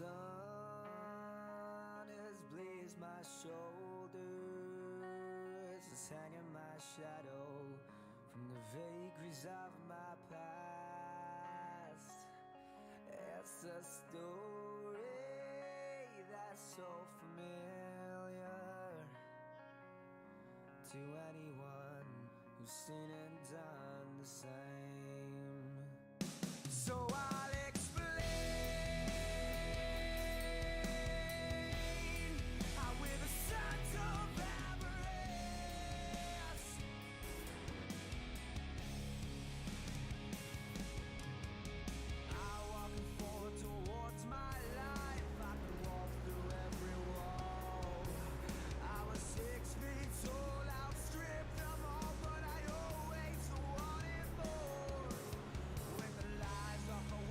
sun has blazed my shoulders, it's hanging my shadow from the vagaries of my past. It's a story that's so familiar to anyone who's seen and done the same. So I'll explain how we're the sons of avarice. I'm walking forward towards my life. I could walk through every wall. I was 6 feet tall, outstripped them all, but I always wanted more. When the lies of the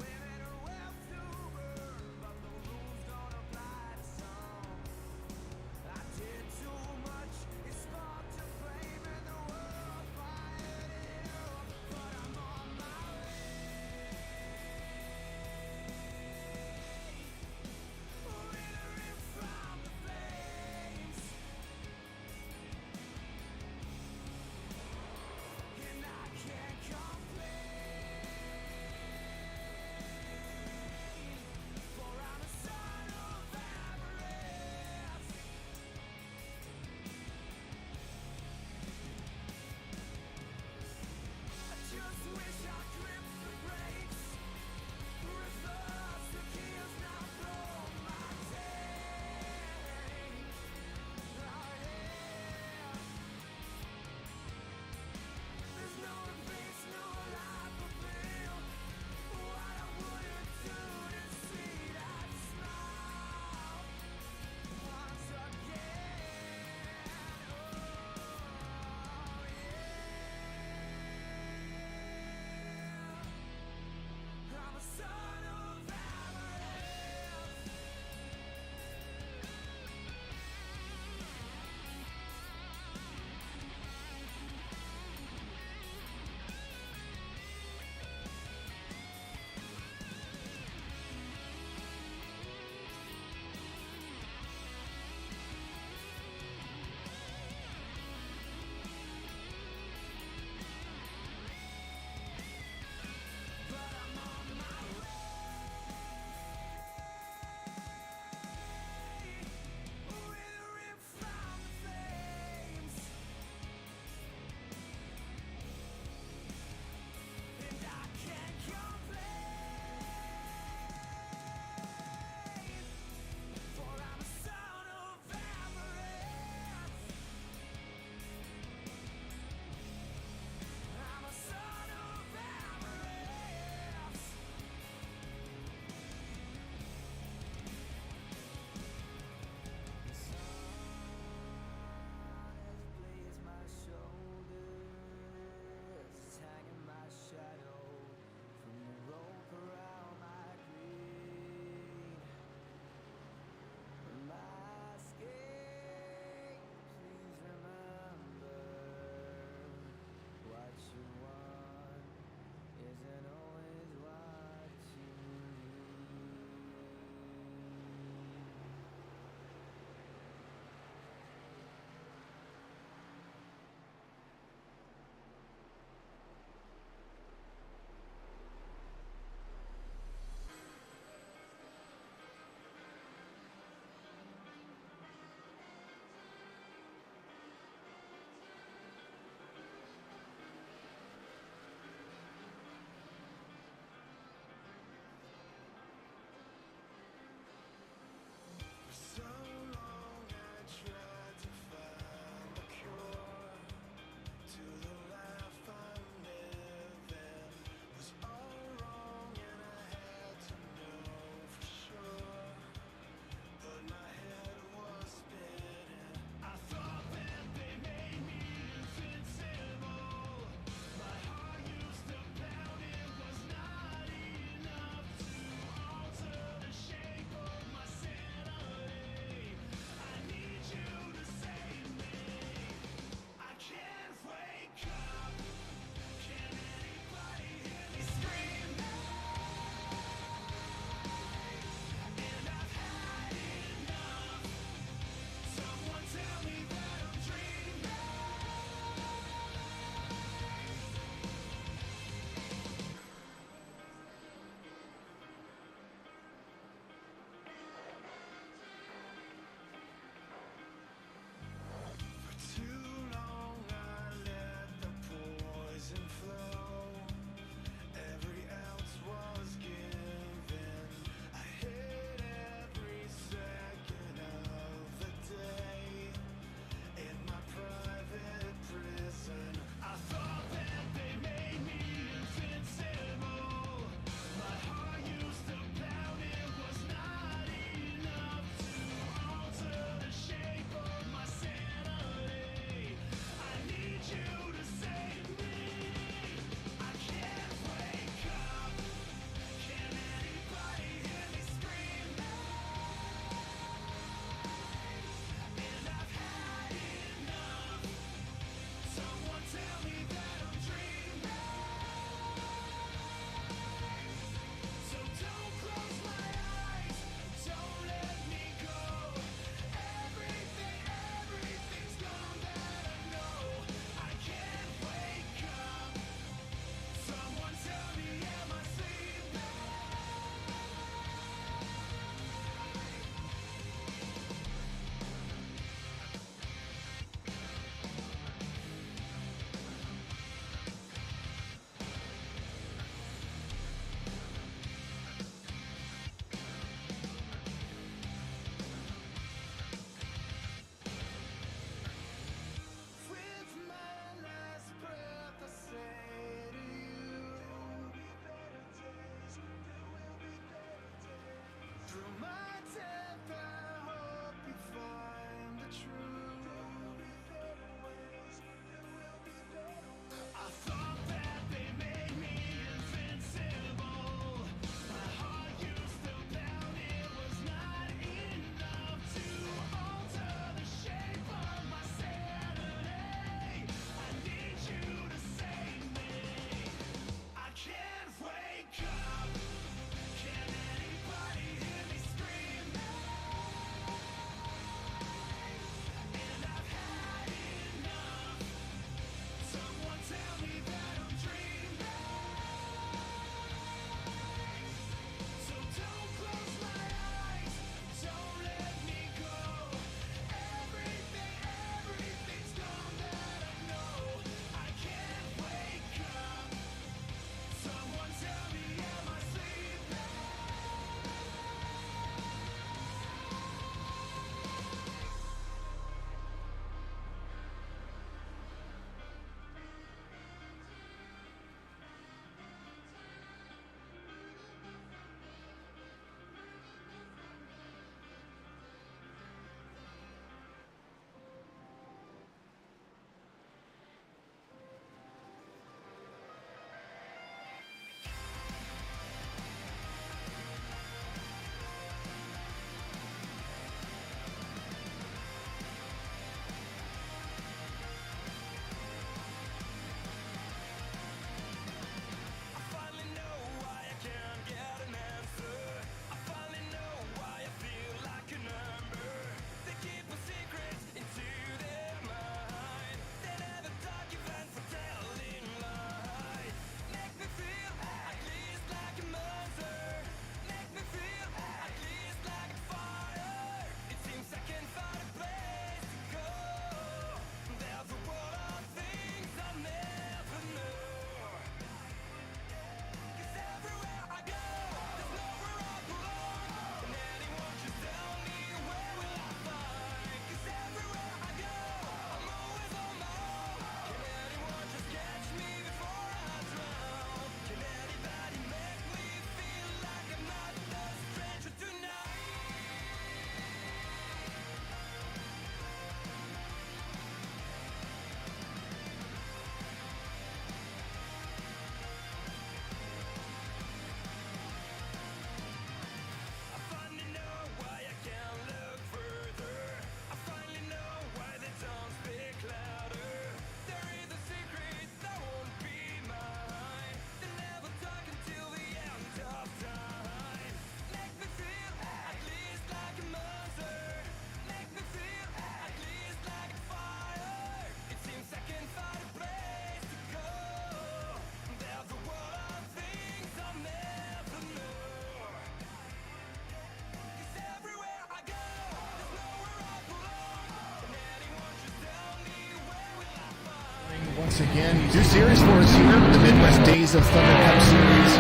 Once again, new series for us here, the Midwest Days of Thunder Cup Series.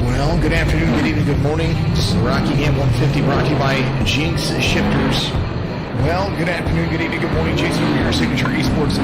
Well, good afternoon, good evening, good morning. This is the Rocky Game 150 brought to you by Jinx Shifters. Well, good afternoon, good evening, good morning. Jason from your Signature Esports.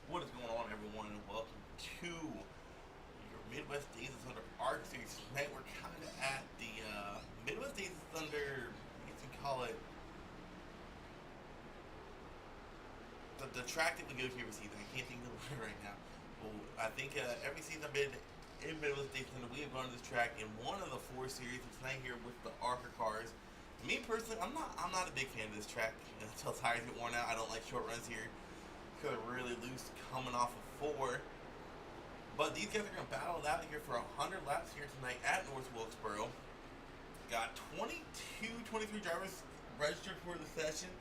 What is going on, everyone, and welcome to your Midwest Days of Thunder Arc Series. Tonight we're kind of at the Midwest Days of Thunder, I guess you call it, the track that we go to every season. I can't think of the word right now. Well, I think every season I've been in Midwest Days of Thunder, we have gone to this track in one of the 4 series. And tonight here with the Arca cars. Me personally, I'm not a big fan of this track. Until tires get worn out, I don't like short runs here. Because they're really loose coming off of 4. But these guys are going to battle it out here for 100 laps here tonight at North Wilkesboro. Got 23 drivers registered for the session.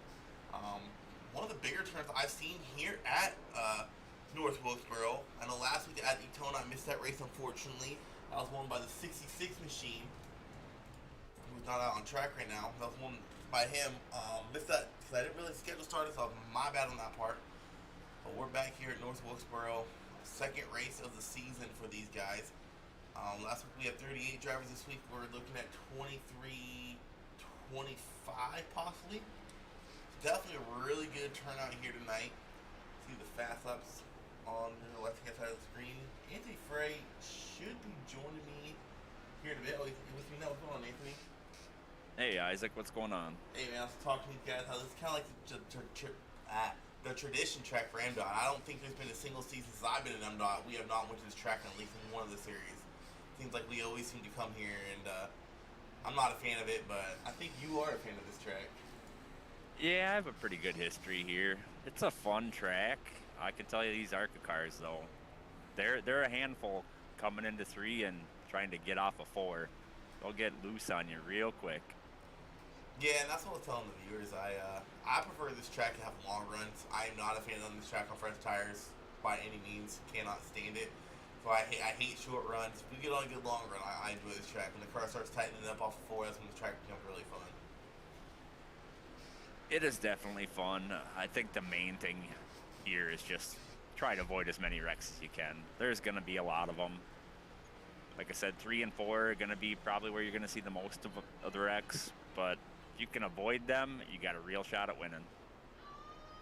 One of the bigger turns I've seen here at North Wilkesboro. I know last week at Daytona I missed that race, unfortunately. I was won by the 66 machine, who's not out on track right now. That was won by him. Missed that because I didn't really schedule started, so my bad on that part. But we're back here at North Wilkesboro. Second race of the season for these guys. Last week we had 38 drivers. This week we're looking at 23, 25 possibly. Definitely a really good turnout here tonight. See the fast laps on the left hand side of the screen. Anthony Frey should be joining me here in a bit. Oh, he's with me now. What's going on, Anthony? Hey Isaac, what's going on? Hey man, I was talking to you guys how this is kind of like the tradition track for Mdot. I don't think there's been a single season since I've been in Mdot we have not went to this track in at least in one of the series. Seems like we always seem to come here, and I'm not a fan of it, but I think you are a fan of this track. Yeah, I have a pretty good history here. It's a fun track. I can tell you these Arca cars though, they're a handful coming into 3 and trying to get off of 4. They'll get loose on you real quick. Yeah, and that's what I was telling the viewers. I prefer this track to have long runs. I am not a fan of this track on French tires by any means. Cannot stand it. So I hate short runs. If we get on a good long run, I enjoy this track. When the car starts tightening up off of 4, that's when the track becomes really fun. It is definitely fun. I think the main thing here is just try to avoid as many wrecks as you can. There's going to be a lot of them. Like I said, 3 and 4 are going to be probably where you're going to see the most of the wrecks, but if you can avoid them, you got a real shot at winning.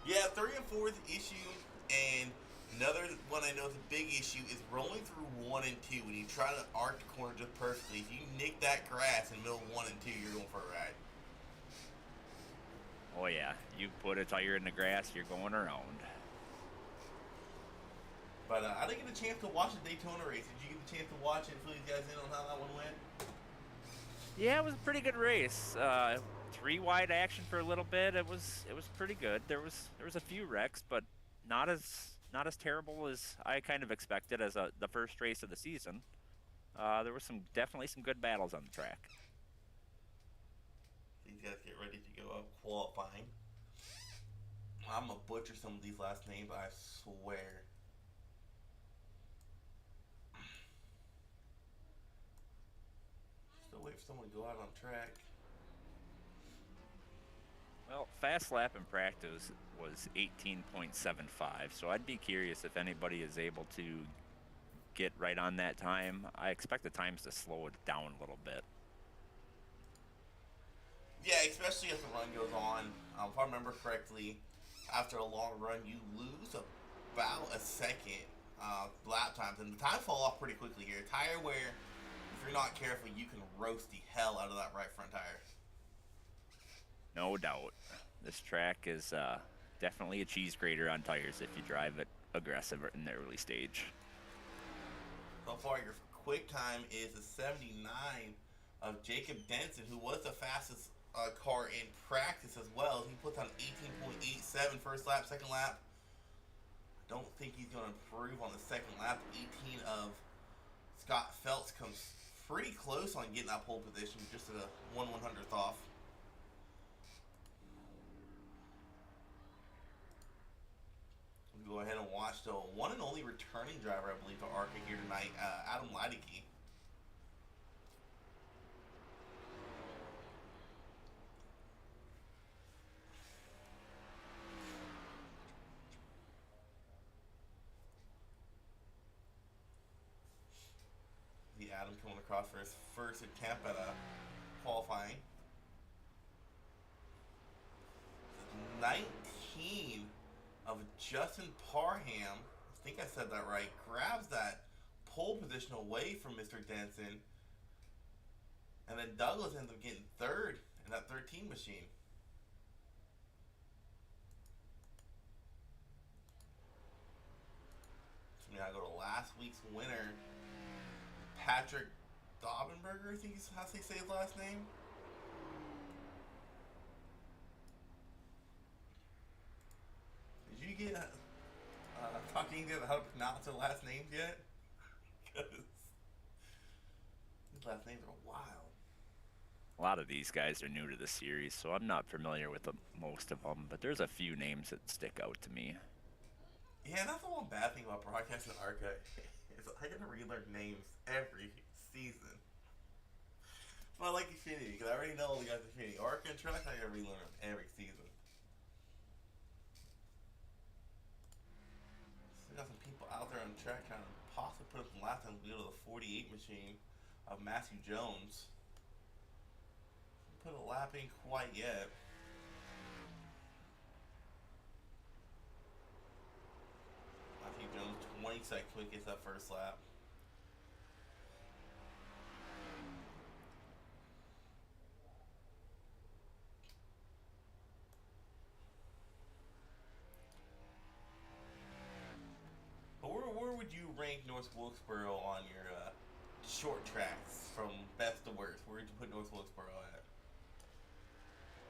Yeah, 3 and 4 is the issue, and another one I know is a big issue is rolling through 1 and 2. When you try to arc the corner just perfectly, if you nick that grass in the middle of 1 and 2, you're going for a ride. Oh yeah, you put a tire in the grass, you're going around. But I didn't get a chance to watch the Daytona race. Did you get a chance to watch it and fill you guys in on how that one went? Yeah, it was a pretty good race. 3 wide action for a little bit. It was pretty good. There was a few wrecks, but not as terrible as I kind of expected as the first race of the season. There were definitely some good battles on the track. These guys get ready to go up qualifying. I'm gonna butcher some of these last names, I swear. Still wait for someone to go out on track. Well, fast lap in practice was 18.75, so I'd be curious if anybody is able to get right on that time. I expect the times to slow it down a little bit. Yeah, especially as the run goes on. If I remember correctly, after a long run, you lose about a second lap times, and the time fall off pretty quickly here. Tire wear, if you're not careful, you can roast the hell out of that right front tire. No doubt. This track is definitely a cheese grater on tires if you drive it aggressive in the early stage. So far, your quick time is a 79 of Jacob Denson, who was the fastest car in practice as well. He puts on 18.87 first lap, second lap. Don't think he's going to improve on the second lap. 18 of Scott Phelps comes pretty close on getting that pole position, just at a 1/100th off. We'll go ahead and watch the one and only returning driver, I believe, to ARCA here tonight, Adam Leideke. The Adam coming across for his first attempt at qualifying. 19 of Justin Parham, I think I said that right, grabs that pole position away from Mr. Denson. And then Douglas ends up getting third in that 13 machine. So now I go to last week's winner, Patrick Daubenberger, I think is how they say his last name. Did you get talking to how to pronounce their last names yet? Because these last names are wild. A lot of these guys are new to the series, so I'm not familiar with most of them, but there's a few names that stick out to me. Yeah, that's the one bad thing about broadcasting ARCA is I gotta relearn names every season. But I like Xfinity because I already know all the guys at Xfinity. ARCA and Track, I gotta relearn them every season. Still got some people out there on the track trying to possibly put up some last time we go to the 48 machine of Matthew Jones. Put a lap in quite yet. Matthew Jones 22nd quickest that first lap. But where would you rank North Wilkesboro on your short tracks from best to worst? Where would you put North Wilkesboro at?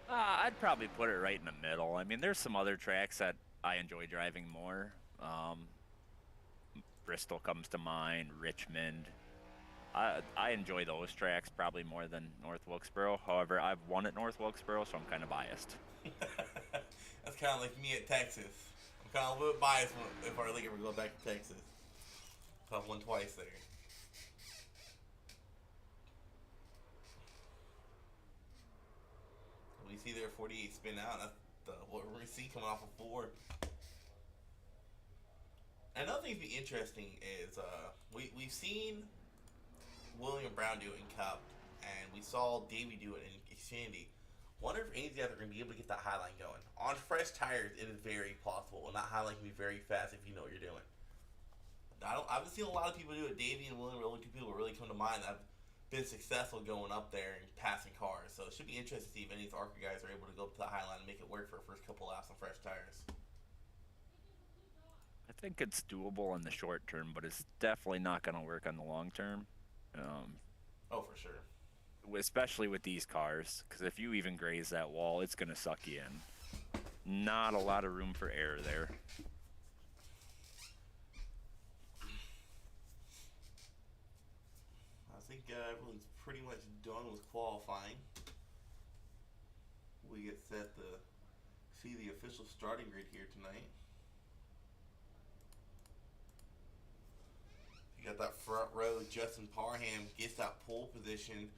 I'd probably put it right in the middle. I mean, there's some other tracks that I enjoy driving more. Bristol comes to mind, Richmond. I enjoy those tracks probably more than North Wilkesboro. However, I've won at North Wilkesboro, so I'm kind of biased. That's kind of like me at Texas. I'm kind of a little bit biased if our league ever goes back to Texas. I've won twice there. We see their 48 spin out. That's what we're going to see coming off of 4. Another thing to be interesting is we've seen William Brown do it in Cup, and we saw Davey do it in Xfinity. Wonder if any of you guys are going to be able to get that highline going. On fresh tires, it is very possible, and that highline can be very fast if you know what you're doing. I haven't seen a lot of people do it. Davey and William are the only two people who really come to mind that have been successful going up there and passing cars. So it should be interesting to see if any of these ARCA guys are able to go up to the highline and make it work for the first couple laps on fresh tires. I think it's doable in the short term, but it's definitely not going to work on the long term. Oh, for sure. Especially with these cars, because if you even graze that wall, it's going to suck you in. Not a lot of room for error there. think everyone's pretty much done with qualifying. We get set to see the official starting grid here tonight. You got that front row. Justin Parham gets that pole position,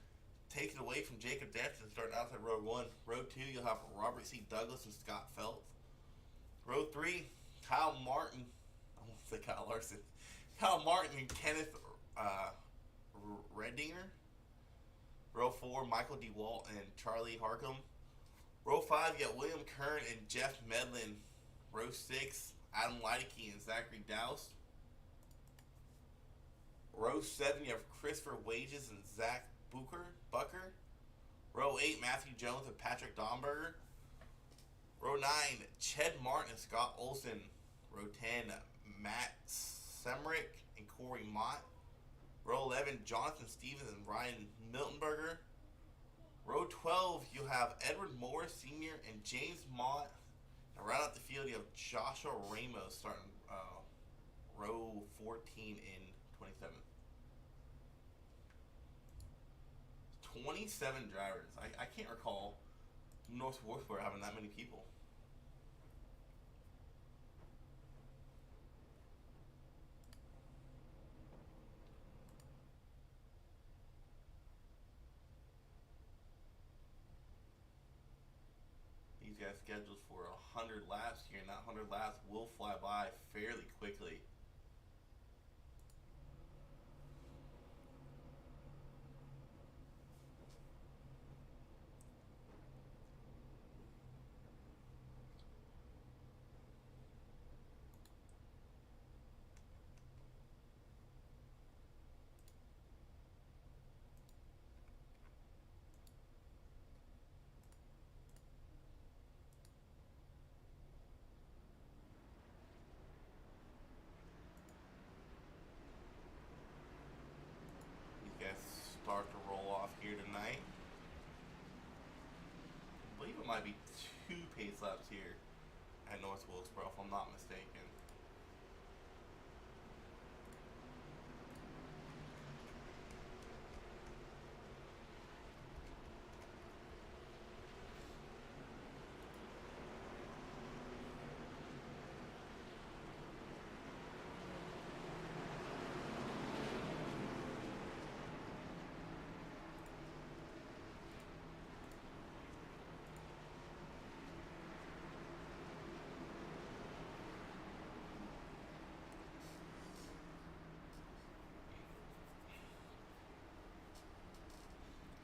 takes it away from Jacob Denson starting outside row 1. Row 2, you'll have Robert C. Douglas and Scott Phelps. Row 3, Kyle Martin. I won't say Kyle Larson. Kyle Martin and Kenneth Redinger. Row 4, Michael DeWalt and Charlie Harcum. Row 5, you got William Kern and Jeff Medlin. Row 6, Adam Leideke and Zachary Douse. Row 7, you have Christopher Wages and Zach Bucker. Row 8, Matthew Jones and Patrick Domberger. Row 9, Ched Martin and Scott Olson. Row 10, Matt Semrick and Corey Mott. Row 11, Jonathan Stevens and Ryan Miltenberger. Row 12, you have Edward Morris Sr. and James Mott. And right out the field, you have Joshua Ramos starting row 14 in 27. 27 drivers. I can't recall North Wilkesboro having that many people. These guys scheduled for 100 laps here, and that 100 laps will fly by fairly quickly. Start to roll off here tonight. I believe it might be 2 pace laps here at North Wilkesboro, if I'm not mistaken.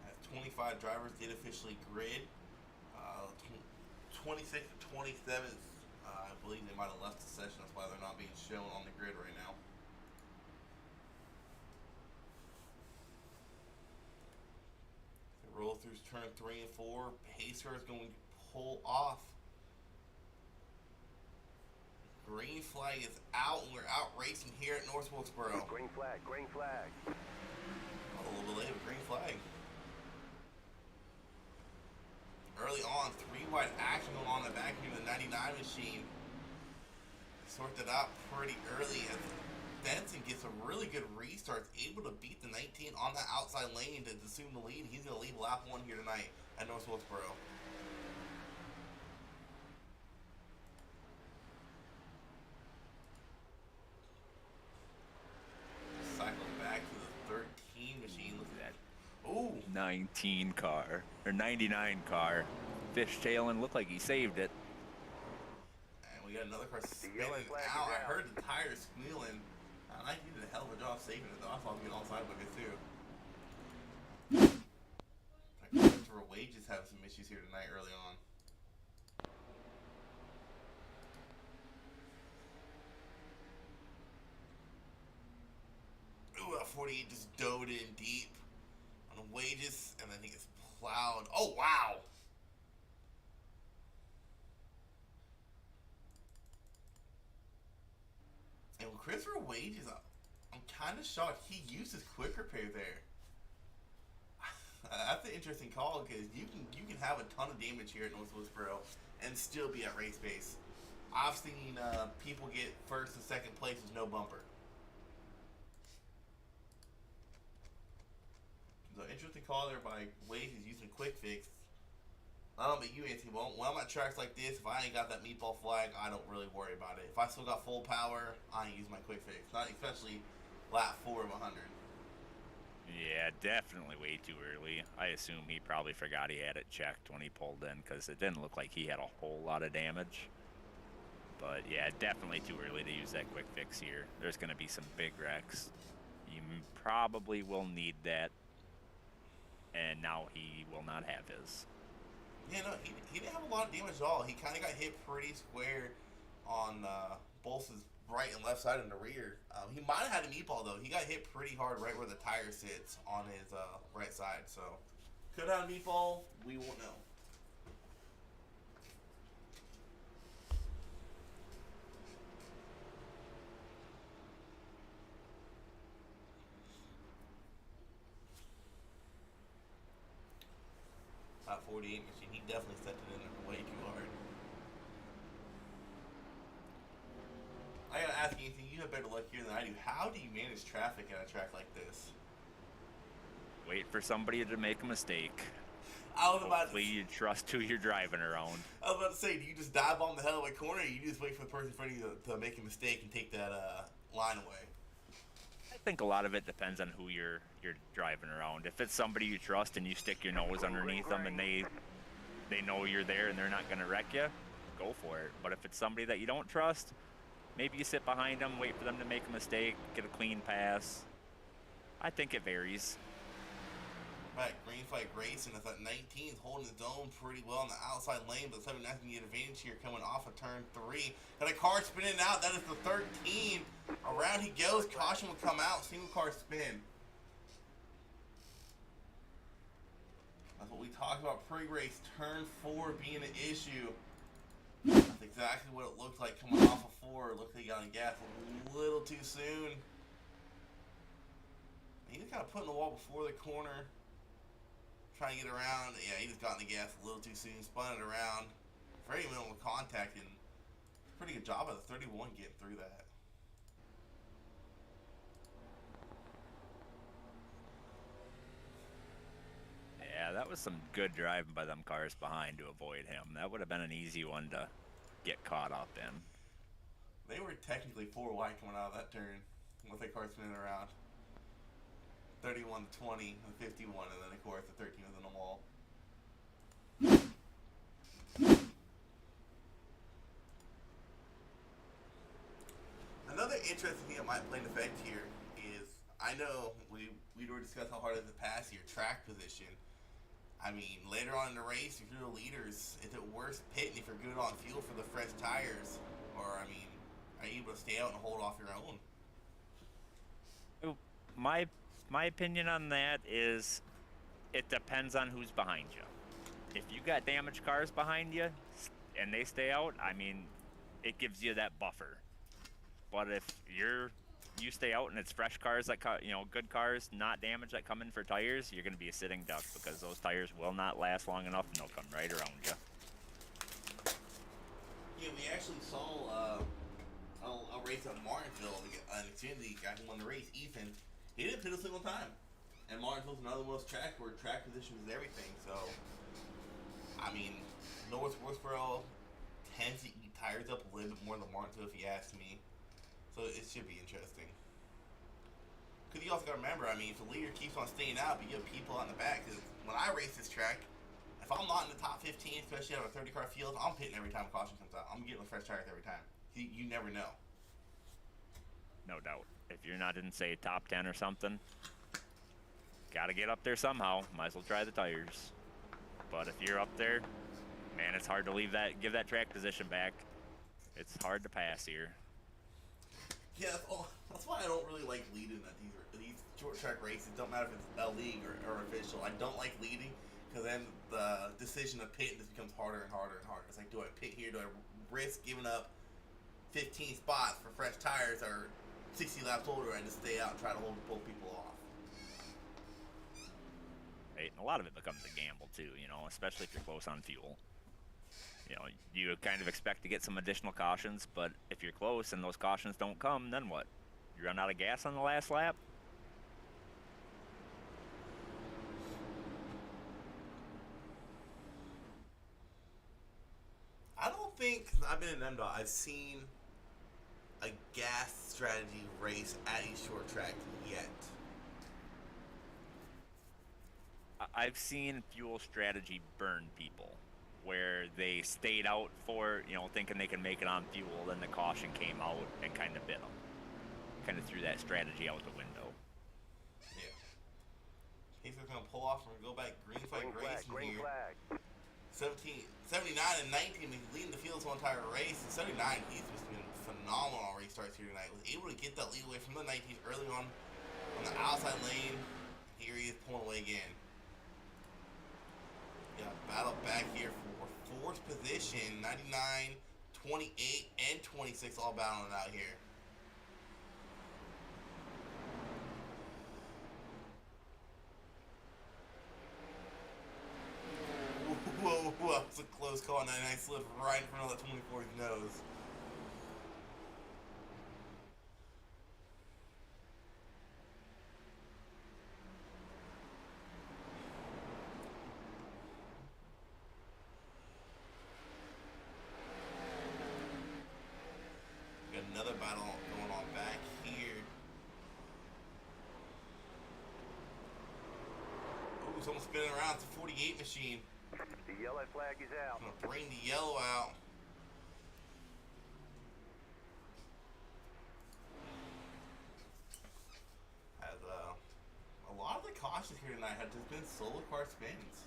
As 25 drivers did officially grid. 26 to 27, I believe they might have left the session. That's why they're not being shown on the grid right now. The roll through turn 3 and 4. Pacer is going to pull off. Green flag is out, and we're out racing here at North Wilkesboro. Green flag, green flag. A little bit late, green flag. Early on, 3 wide action going on in the back here of the 99 machine. Sorted out pretty early as Benson gets a really good restart, able to beat the 19 on that outside lane to assume the lead. He's going to lead lap 1 here tonight at North Wilkesboro. Cycling back to the 13 machine. Look at that. Ooh. 19 car, or 99 car. Fishtailing, looked like he saved it. And we got another car spinning out. I heard the tires squealing. I think he did a hell of a job saving it, though. I thought he was getting all side with it, too. Christopher Wages having some issues here tonight early on. Ooh, that 48 just dove in deep on Wages, and then he gets plowed. Oh, wow! And with Christopher Wages, I'm kind of shocked he used his quick repair there. That's an interesting call because you can have a ton of damage here at North Wilkesboro and still be at race pace. I've seen people get first and second place with no bumper. father by ways he's using quick fix. I don't know about you, Anthony. Well, when I'm at tracks like this, if I ain't got that meatball flag, I don't really worry about it. If I still got full power, I ain't use my quick fix. Not especially lap 4 of 100. Yeah, definitely way too early. I assume he probably forgot he had it checked when he pulled in because it didn't look like he had a whole lot of damage. But yeah, definitely too early to use that quick fix here. There's going to be some big wrecks. You probably will need that. And now he will not have his. Yeah, no, he didn't have a lot of damage at all. He kind of got hit pretty square on both his right and left side and the rear. He might have had a meatball, though. He got hit pretty hard right where the tire sits on his right side. So, could have had a meatball. We won't know. That 48 machine, he definitely stepped it in there way too hard. I gotta ask you, Ethan, you have better luck here than I do. How do you manage traffic at a track like this? Wait for somebody to make a mistake. I was about Hopefully you trust who you're driving around. I was about to say, do you just dive on the hell of a corner, or you just wait for the person in front of you to make a mistake and take that line away? I think a lot of it depends on who you're driving around. If it's somebody you trust and you stick your nose underneath them and they know you're there and they're not going to wreck you, go for it. But if it's somebody that you don't trust, maybe you sit behind them, wait for them to make a mistake, get a clean pass. I think it varies. Right, green flag racing. It's at 19, holding his own pretty well in the outside lane, but 79 can get advantage here coming off of turn 3. And a car spinning out. That is the 13. Around he goes. Caution will come out. Single car spin. That's what we talked about pre-race. Turn 4 being an issue. That's exactly what it looked like coming off of 4. It looked like he got on gas a little too soon. He just kind of put in the wall before the corner. Trying to get around. Yeah, he just got in the gas a little too soon. Spun it around. Very minimal contact. And pretty good job of the 31 getting through that. Yeah, that was some good driving by them cars behind to avoid him. That would have been an easy one to get caught up in. They were technically 4 wide coming out of that turn with the car spinning around. 31 to 20 and 51, and then of course the 13 was in the wall. Another interesting thing that might play an effect here is, I know we were discussing how hard it is to pass here, track position. I mean, later on in the race, if you're the leaders, is it worth pitting if you're good on fuel for the fresh tires? Or, I mean, are you able to stay out and hold off your own? My opinion on that is it depends on who's behind you. If you got damaged cars behind you and they stay out, I mean, it gives you that buffer. But if you stay out and it's fresh cars that good cars, not damaged, that come in for tires, you're going to be a sitting duck because those tires will not last long enough and they'll come right around you. Yeah, we actually saw a race at Martinsville, an Xfinity guy who won the race, Ethan. He didn't pit a single time. And Martinsville's another one of those tracks where track position is everything. So, I mean, North Wilkesboro tends to eat tires up a little bit more than Martinsville, if you ask me. So it should be interesting. Because you also got to remember, I mean, if the leader keeps on staying out, but you have people on the back. Because when I race this track, if I'm not in the top 15, especially out of a 30-car field, I'm pitting every time a caution comes out. I'm getting the fresh tires every time. You never know. No doubt. If you're not in, say, top 10 or something, got to get up there somehow. Might as well try the tires. But if you're up there, man, it's hard to give that track position back. It's hard to pass here. Yeah, that's why I don't really like leading at these short track races. It don't matter if it's a league or official. I don't like leading because then the decision of pitting just becomes harder and harder and harder. It's like, do I pit here? Do I risk giving up 15 spots for fresh tires or 60 laps older and just stay out and try to pull people off? Right, and a lot of it becomes a gamble too, especially if you're close on fuel. You kind of expect to get some additional cautions, but if you're close and those cautions don't come, then what? You run out of gas on the last lap? think I've been in Mdot. I've seen a gas strategy race at a short track yet. I've seen fuel strategy burn people, where they stayed out for, thinking they can make it on fuel, then the caution came out and kind of bit them. Kind of threw that strategy out the window. Yeah. Pacer's going to pull off and go back green flag racing here. Flag. 79 and 19, he's leading the field this whole entire race. And 79, he's just been phenomenal race starts here tonight. Was able to get that lead away from the 19 early on the outside lane. Here he is pulling away again. Yeah, battle back here for fourth position. 99, 28, and 26 all battling it out here. Whoa, that was a close call. 99 slid right in front of that 24's nose. Got another battle going on back here. Oh, someone's spinning around. It's a 48 machine. The yellow flag is out. I'm gonna bring the yellow out. As a lot of the cautions here tonight have just been solo car spins.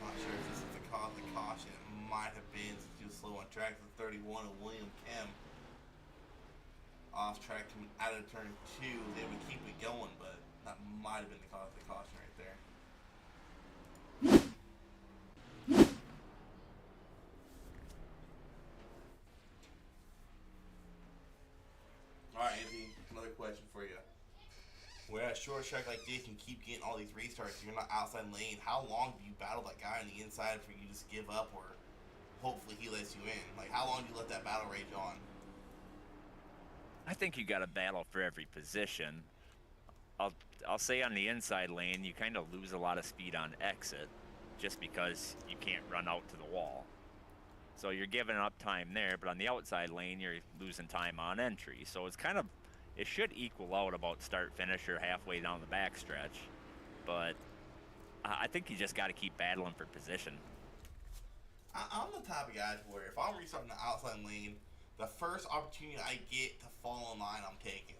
Not sure if this is the cause of the caution. It might have been since he was slow on track. The 31 of William Kim. Off track coming out of turn 2. They would keep it going, but that might have been the cause of the caution right there. Alright, Anthony, another question for you. We're at a short track like this and keep getting all these restarts. You're not outside lane. How long do you battle that guy on the inside for you to just give up, or hopefully he lets you in? Like, how long do you let that battle rage on? I think you got to battle for every position. I'll say on the inside lane, you kind of lose a lot of speed on exit, just because you can't run out to the wall. So you're giving up time there, but on the outside lane, you're losing time on entry. So it should equal out about start finish or halfway down the backstretch. But I think you just got to keep battling for position. I'm the type of guy where if I'm restarting the outside lane, the first opportunity I get to fall in line, I'm taking.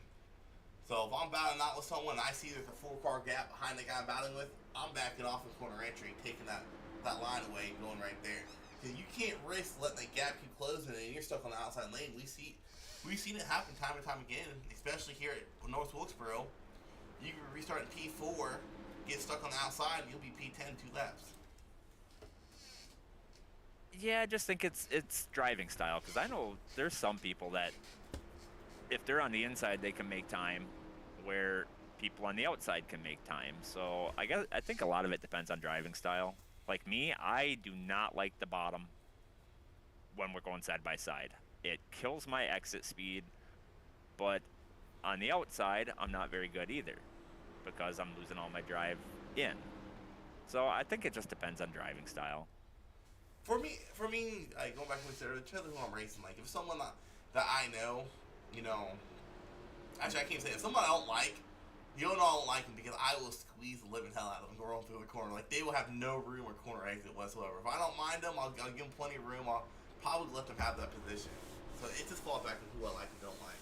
So if I'm battling out with someone and I see there's a 4-car gap behind the guy I'm battling with, I'm backing off in corner entry, taking that line away and going right there. Because you can't risk letting the gap keep closing and you're stuck on the outside lane. We've seen it happen time and time again, especially here at North Wilkesboro. You can restart at P4, get stuck on the outside, and you'll be P10 2 laps. Yeah, I just think it's driving style, because I know there's some people that if they're on the inside, they can make time, where people on the outside can make time. So I think a lot of it depends on driving style. Like me, I do not like the bottom when we're going side by side. It kills my exit speed, but on the outside, I'm not very good either, because I'm losing all my drive in. So I think it just depends on driving style. For me, like, going back to what we said earlier, who I'm racing, like, if someone that I know, actually I can't say it, if someone I don't like, I don't like them because I will squeeze the living hell out of them going through the corner. Like, they will have no room or corner exit whatsoever. If I don't mind them, I'll give them plenty of room. I'll probably let them have that position. So it just falls back to who I like and don't like.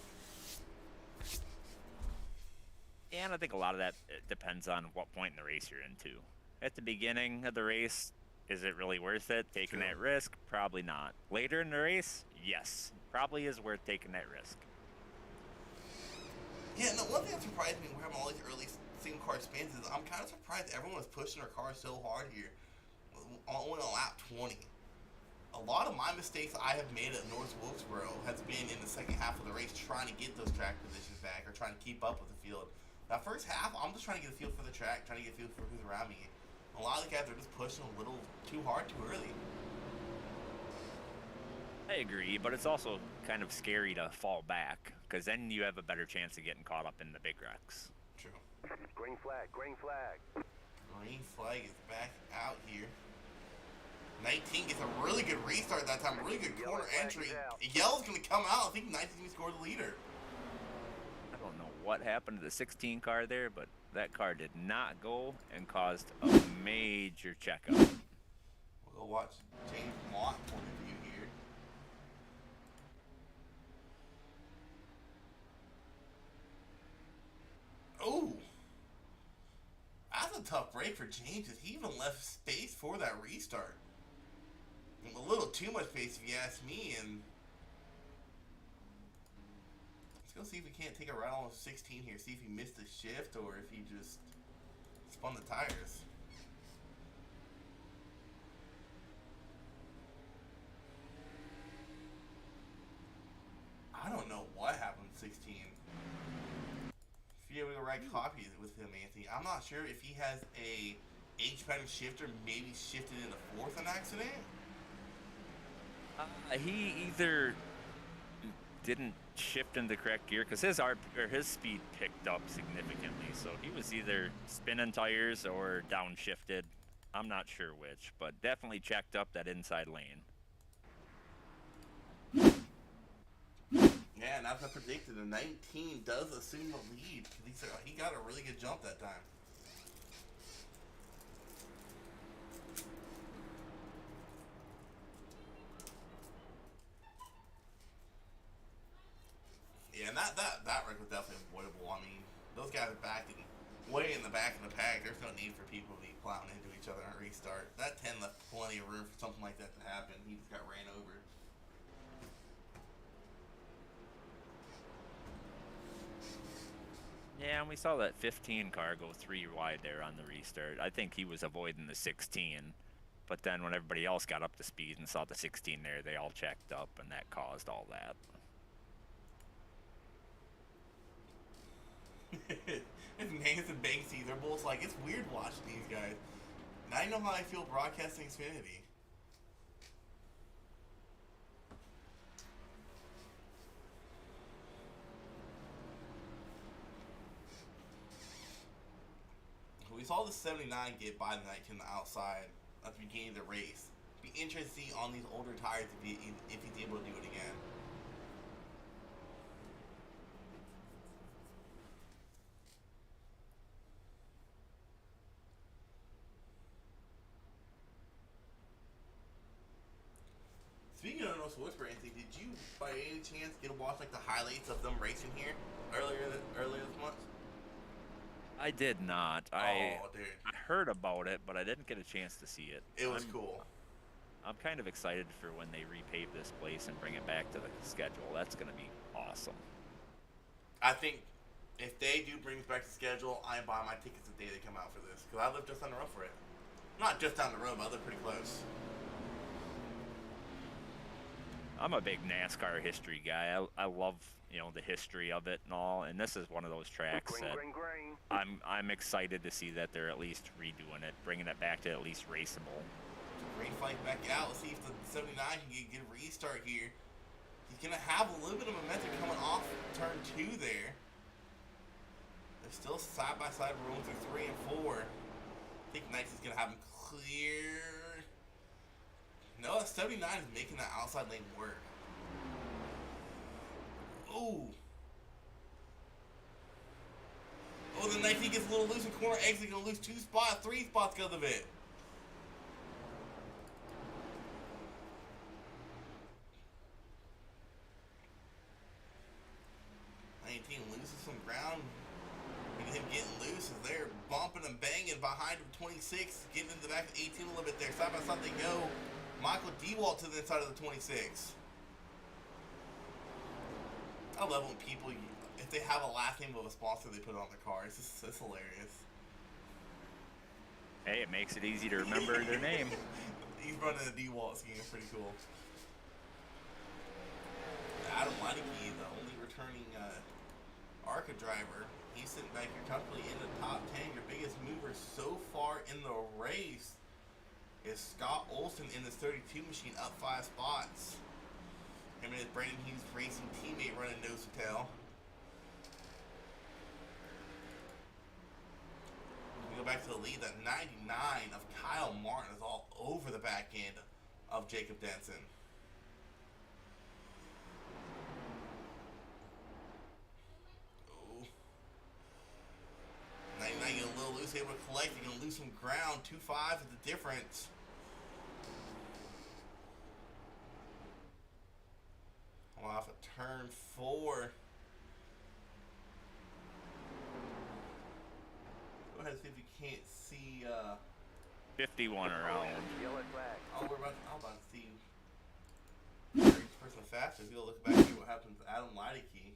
And I think a lot of that depends on what point in the race you're into. At the beginning of the race, is it really worth it? Taking that risk? Probably not. Later in the race? Yes. Probably is worth taking that risk. Yeah, no, one thing that surprised me, we're having all these early single car spins, is I'm kind of surprised everyone was pushing their car so hard here. Only on lap 20. A lot of my mistakes I have made at North Wilkesboro has been in the second half of the race trying to get those track positions back or trying to keep up with the field. That first half, I'm just trying to get a feel for the track, trying to get a feel for who's around me. A lot of the guys are just pushing a little too hard too early. I agree, but it's also kind of scary to fall back because then you have a better chance of getting caught up in the big wrecks. True. Green flag, green flag. Green flag is back out here. 19 gets a really good restart that time. Really good corner entry. Yellow's going to come out. I think 19's going to score the leader. I don't know what happened to the 16 car there, but that car did not go and caused a major checkup. We'll go watch James Mott point of view here. Oh, that's a tough break for James. He even left space for that restart. A little too much space, if you ask me. And let's go see if we can't take a ride on 16 here. See if he missed the shift or if he just spun the tires. I don't know what happened with 16. If you ever write copies with him, Anthony, I'm not sure if he has a H-pattern shifter, maybe shifted into fourth on accident. He either didn't shift in the correct gear because his speed picked up significantly, so he was either spinning tires or downshifted. I'm not sure which, but definitely checked up that inside lane. Yeah, and as I predicted, the 19 does assume the lead. He got a really good jump that time. Yeah, and that wreck was definitely avoidable. I mean, those guys are back way in the back of the pack. There's no need for people to be plowing into each other on a restart. That 10 left plenty of room for something like that to happen. He just got ran over. Yeah, and we saw that 15 car go 3 wide there on the restart. I think he was avoiding the 16, but then when everybody else got up to speed and saw the 16 there, they all checked up, and that caused all that. It's Nance and Banksy. They're both like, it's weird watching these guys. Now you know how I feel broadcasting Xfinity. We saw the 79 get by the 19 on the outside at the beginning of the race. Be interesting to see on these older tires if he's able to do it again. Speaking of North Wilkesboro, Anthony, did you by any chance get to watch like the highlights of them racing here earlier this month? I did not. Oh, dude. I heard about it, but I didn't get a chance to see it. It was cool. I'm kind of excited for when they repave this place and bring it back to the schedule. That's going to be awesome. I think if they do bring this back to schedule, I am buying my tickets the day they come out for this. Because I live just down the road for it. Not just down the road, but I live pretty close. I'm a big NASCAR history guy. I love, the history of it and all, and this is one of those tracks that I'm excited to see that they're at least redoing it, bringing it back to at least raceable. Green flag back out. Let's see if the 79 can get a restart here. He's going to have a little bit of momentum coming off turn 2 there. They're still side-by-side rolling through 3 and 4. I think Knights is going to have him clear. No, that 79 is making that outside lane work. Oh. Oh, the 19 gets a little loose in corner exit. Going to lose 2 spots, 3 spots because of it. Loses some ground. Look at him getting loose as they're bumping and banging behind him. 26, getting in the back of 18 a little bit there. Side by side they go. Michael DeWalt to the inside of the 26. I love when people, if they have a last name of a sponsor, they put it on their car. It's hilarious. Hey, it makes it easy to remember their name. He's running a DeWalt scheme. It's pretty cool. Adam Leineke, the only returning Arca driver, he's sitting back here comfortably in the top 10. Your biggest mover so far in the race is Scott Olson in this 32 machine, up 5 spots. Him and his Brandon Hughes racing teammate running nose to tail. go back to the lead. That 99 of Kyle Martin is all over the back end of Jacob Denson. Oh. 99 get a little loose, able to collect. You're going to lose some ground. 2.5 is the difference. Off of turn 4. Go ahead and see if you can't see 51 around. Yellow flag. I'm about to see each person faster. So you'll look back and see what happens to Adam Lidekey.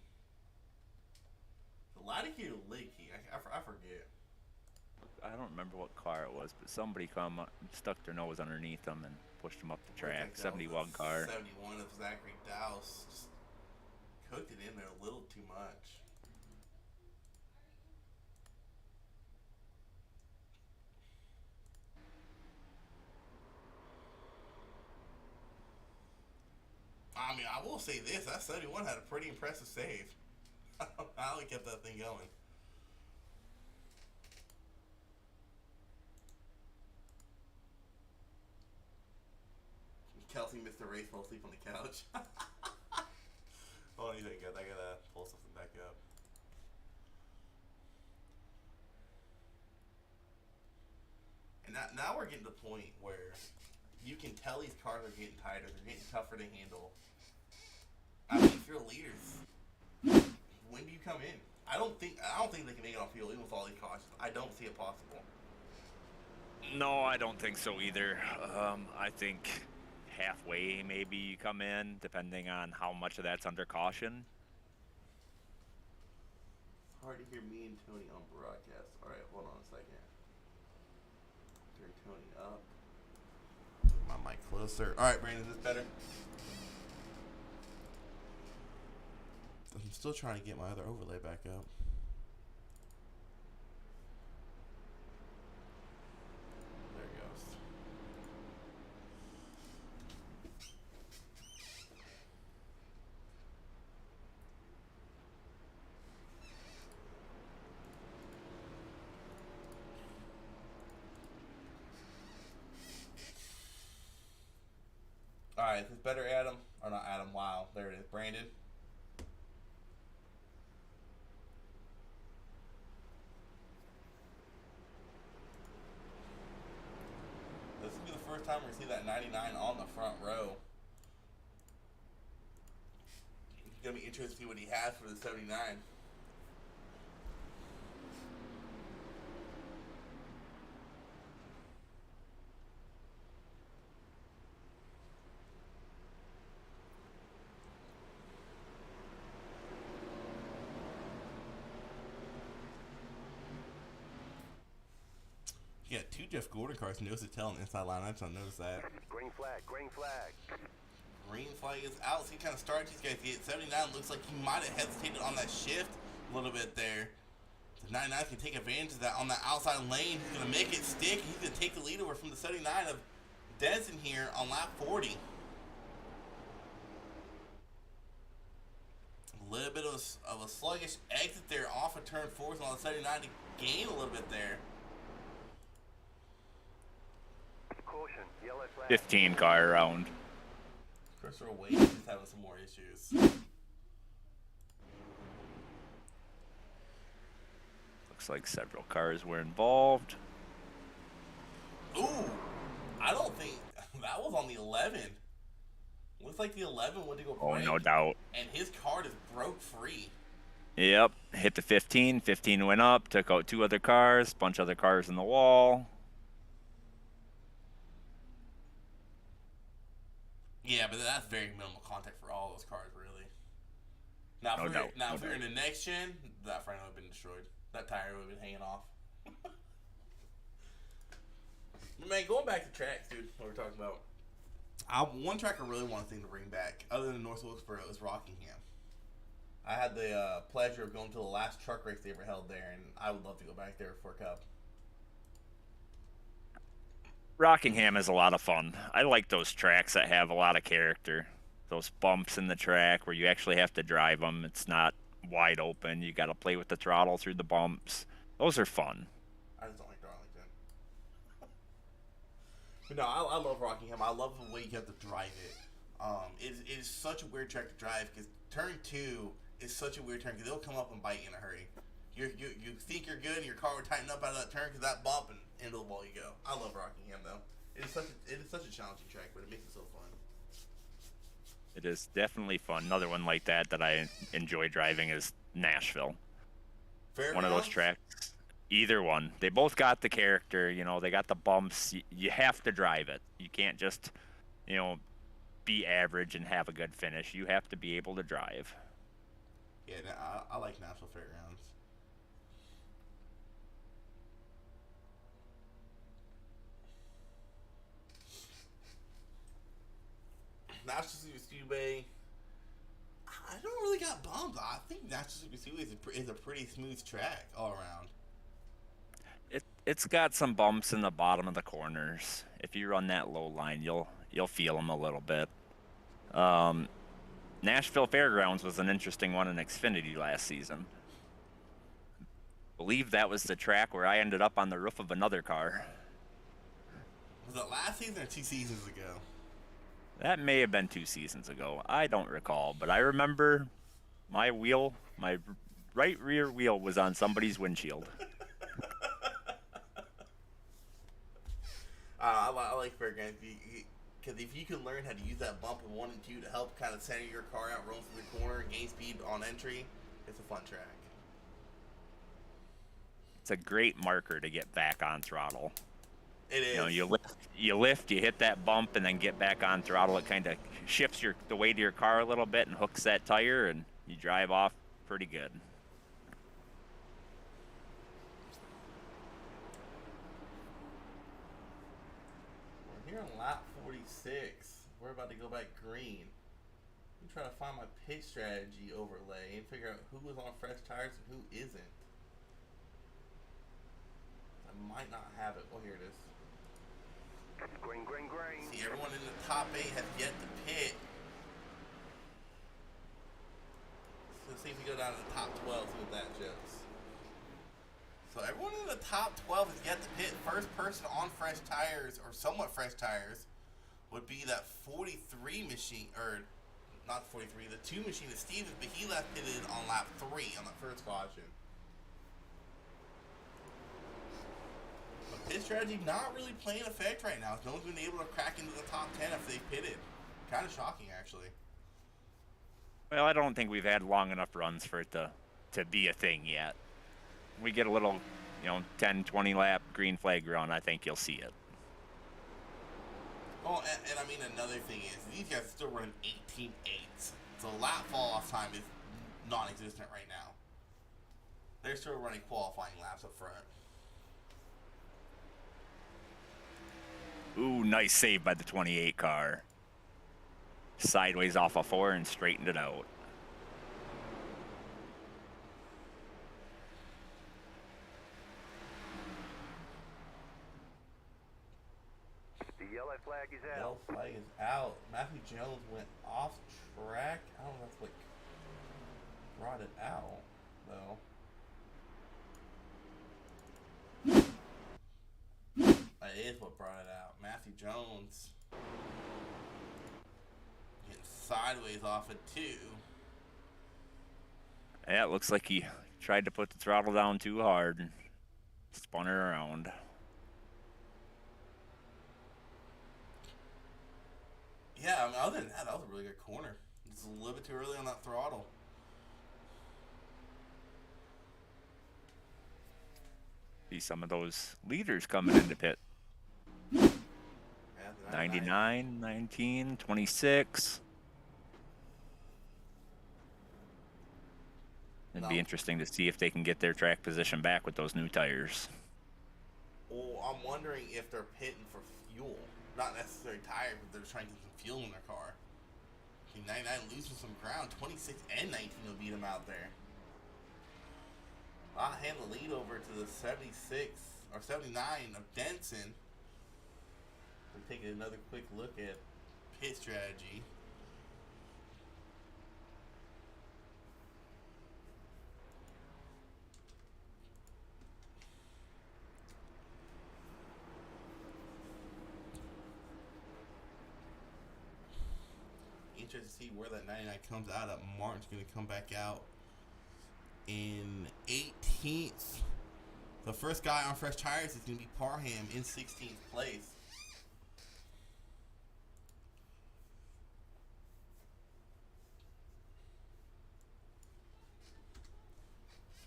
The Lidekey or Lidekey? I forget. I don't remember what car it was, but somebody stuck their nose underneath them and pushed them up the track. 71 car. 71 of Zachary Dowse. Just cooked it in there a little too much. I mean, I will say this. That 71 had a pretty impressive save. I only kept that thing going. Kelsey missed the race, fell asleep on the couch. Oh, anything good. I gotta pull something back up. And now we're getting to the point where you can tell these cars are getting tighter. They're getting tougher to handle. I mean, if you're leaders, when do you come in? I don't think they can make it off field even with all these cautions. I don't see it possible. No, I don't think so either. I think halfway maybe you come in, depending on how much of that's under caution. It's hard to hear me and Tony on broadcast. All right, hold on a second. Turn Tony up. My mic closer. All right, Brandon, is this better? I'm still trying to get my other overlay back up. There it goes. All right, is this better, Adam? Or not Adam, wow. There it is. Brandon? This will be the first time we see that 99 on the front row. It's going to be interesting to see what he has for the 79. He got 2 Jeff Gordon cars, nose to tail on the inside line. I just don't notice that. Green flag, green flag. Green flag is out. So he kind of starts these guys. He hit 79. Looks like he might have hesitated on that shift a little bit there. The 99 can take advantage of that on the outside lane. He's going to make it stick. He's going to take the lead over from the 79 of Denson here on lap 40. A little bit of a sluggish exit there off of turn 4 on the 79 to gain a little bit there. Caution, yellow flag. 15 car around. Christopher Wade is having some more issues. Looks like several cars were involved. Ooh, I don't think that was on the 11. Looks like the 11 went to go break. Oh, no doubt. And his car just broke free. Yep, hit the 15. 15 went up, took out 2 other cars, bunch of other cars in the wall. Yeah, but that's very minimal contact for all those cars, really. Now, No doubt. if we were in the next gen, that front would have been destroyed. That tire would have been hanging off. Man, going back to tracks, dude, what we're talking about. One track I really want to bring back, other than North Wilkesboro, is Rockingham. I had the pleasure of going to the last truck race they ever held there, and I would love to go back there for a cup. Rockingham is a lot of fun. I like those tracks that have a lot of character. Those bumps in the track where you actually have to drive them. It's not wide open. You got to play with the throttle through the bumps. Those are fun. I just don't like throttle But no, I love Rockingham. I love the way you have to drive it. It is such a weird track to drive because turn 2 is such a weird turn because it'll come up and bite you in a hurry. You think you're good and your car will tighten up out of that turn because that bump and into the wall you go. I love Rockingham though. It is such a challenging track, but it makes it so fun. It is definitely fun. Another one like that I enjoy driving is Nashville. Fairgrounds? One of those tracks. Either one. They both got the character, you know, they got the bumps. You have to drive it. You can't just, you know, be average and have a good finish. You have to be able to drive. Yeah, I like Nashville Fairgrounds. National Super Speedway. I don't really got bummed. I think National Super Speedway is a pretty smooth track all around. It's got some bumps in the bottom of the corners. If you run that low line, you'll feel them a little bit. Nashville Fairgrounds was an interesting one in Xfinity last season. I believe that was the track where I ended up on the roof of another car. Was it last season or 2 seasons ago? That may have been 2 seasons ago. I don't recall, but I remember my right rear wheel was on somebody's windshield. I like Fairgrounds because if you can learn how to use that bump in 1 and 2 to help kind of center your car out, roll through the corner, and gain speed on entry, it's a fun track. It's a great marker to get back on throttle. It is. You know, you lift, you hit that bump, and then get back on throttle. It kind of shifts the weight of your car a little bit and hooks that tire, and you drive off pretty good. We're here on lap 46. We're about to go back green. I'm trying to find my pit strategy overlay and figure out who is on fresh tires and who isn't. I might not have it. Oh, here it is. Green, green, green. See, everyone in the top 8 has yet to pit. So let's see if we go down to the top 12, see what that shows. So everyone in the top 12 has yet to pit. First person on fresh tires, or somewhat fresh tires, would be that 43 machine, or not 43, the 2 machine of Stevens, but he left pitted on lap 3 on that first caution. Pit strategy not really playing effect right now. No one's been able to crack into the top 10 if they've pitted. Kind of shocking, actually. Well, I don't think we've had long enough runs for it to be a thing yet. We get a little, 10, 20 lap green flag run, I think you'll see it. Oh, and I mean, another thing is, these guys are still running 18.8s. So lap fall-off time is non-existent right now. They're still running qualifying laps up front. Ooh, nice save by the 28 car. Sideways off a 4 and straightened it out. The yellow flag is out. Yellow flag is out. Matthew Jones went off track. I don't know if what brought it out, though. That is what brought it out. Matthew Jones getting sideways off at 2. Yeah, it looks like he tried to put the throttle down too hard and spun it around. Yeah, I mean, other than that, that was a really good corner. Just a little bit too early on that throttle. See some of those leaders coming into pit. Yeah, 99, 19, 26. It'd be interesting to see if they can get their track position back with those new tires. Well, I'm wondering if they're pitting for fuel. Not necessarily tires, but they're trying to get some fuel in their car. I mean, 99 losing some ground. 26 and 19 will beat them out there. I'll hand the lead over to the 76 or 79 of Denson. We're taking another quick look at pit strategy. interested to see where that 99 comes out of. Martin's going to come back out in 18th. The first guy on fresh tires is going to be Parham in 16th place.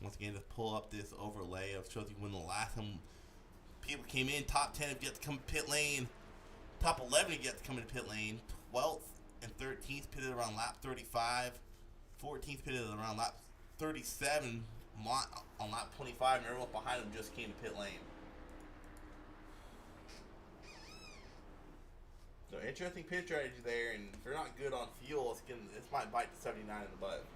Once again, just pull up this overlay of shows you when the last time people came in. Top 10 if you get to come to pit lane. Top 11 if you get to come into pit lane. 12th and 13th pitted around lap 35. 14th pitted around lap 37. On lap 25, and everyone behind him just came to pit lane. So interesting pit strategy there, and if you're not good on fuel, this might bite the 79 in the butt.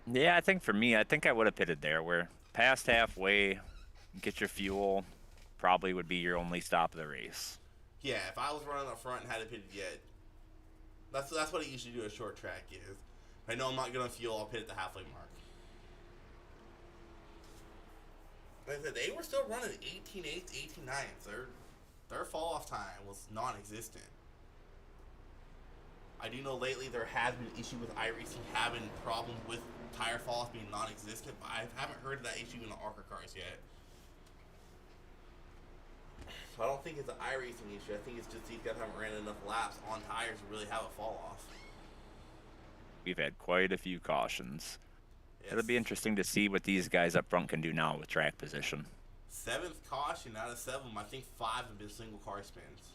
Yeah, I think for me, I think I would have pitted there where past halfway, get your fuel, probably would be your only stop of the race. Yeah, if I was running up front and hadn't pitted yet, that's what I usually do at a short track is. If I know I'm not good on fuel, I'll pit at the halfway mark. Like I said, they were still running 18.8s, 18.9s. Their fall off time was non-existent. I do know lately there has been an issue with iRacing having problems with tire fall off being non-existent, but I haven't heard of that issue in the Arca cars yet. So I don't think it's an iRacing issue. I think it's just these guys haven't ran enough laps on tires to really have a fall off. We've had quite a few cautions. Yes. It'll be interesting to see what these guys up front can do now with track position. 7th caution out of 7. I think 5 have been single car spins.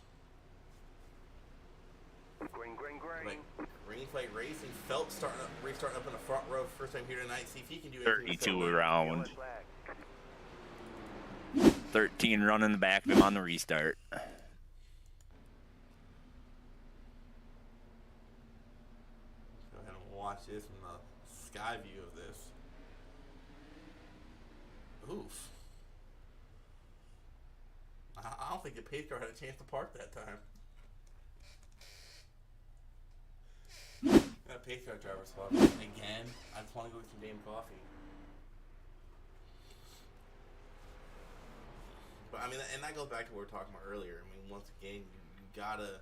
Green, green, green. Right. Green flag racing. Phelps restarting up in the front row first time here tonight. See if he can do anything. 32 around. Yellow flag. 13 running the back of him on the restart. Go ahead and watch this from the sky view of this. Oof. I don't think the pace car had a chance to park that time. That pace car driver spot again. I just want to go get some damn coffee. But I mean, and that goes back to what we were talking about earlier. I mean, once again, you gotta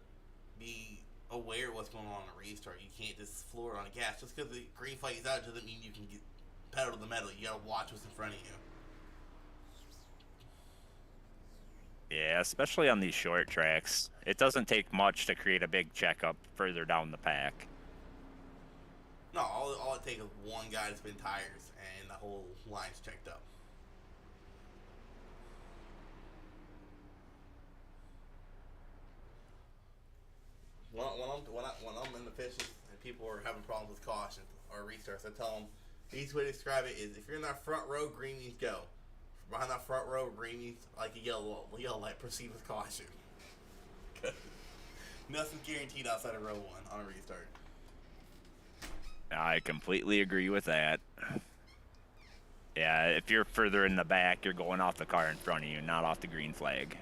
be aware of what's going on a restart. You can't just floor it on the gas. Just because the green flag is out doesn't mean you can get pedal to the metal. You gotta watch what's in front of you. Yeah, especially on these short tracks. It doesn't take much to create a big checkup further down the pack. No, all it takes is one guy to spin tires, and the whole line's checked up. When I'm in the pits and people are having problems with caution or restarts, I tell them the easiest way to describe it is if you're in that front row, green means go. Behind that front row, green means like a yellow light, proceed with caution. Nothing's guaranteed outside of row 1 on a restart. I completely agree with that. Yeah, if you're further in the back, you're going off the car in front of you, not off the green flag.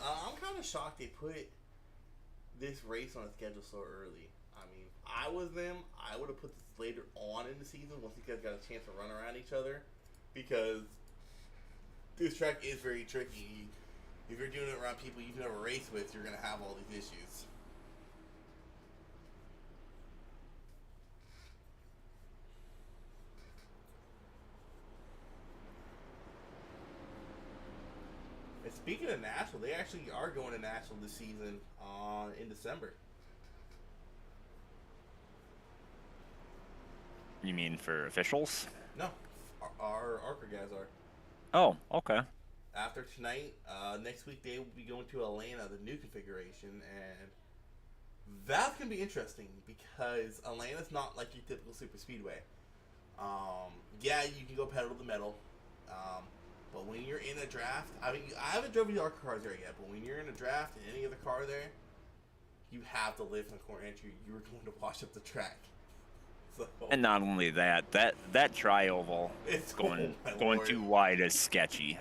I'm kind of shocked they put this race on a schedule so early. I mean, if I was them, I would have put this later on in the season once these guys got a chance to run around each other, because this track is very tricky. If you're doing it around people you've never raced with, you're going to have all these issues. And speaking of Nashville, they actually are going to Nashville this season in December. You mean for officials? No, our Arca guys are. Oh, okay. After tonight, next week they will be going to Atlanta, the new configuration, and that's going to be interesting because Atlanta's not like your typical super speedway. Yeah, you can go pedal to the metal, but when you're in a draft, I mean, I haven't driven the Arca cars there yet, but when you're in a draft in any other car there, you have to live in the corner entry. You are going to wash up the track. So, And not only that tri-oval it's going Lord. too wide is sketchy.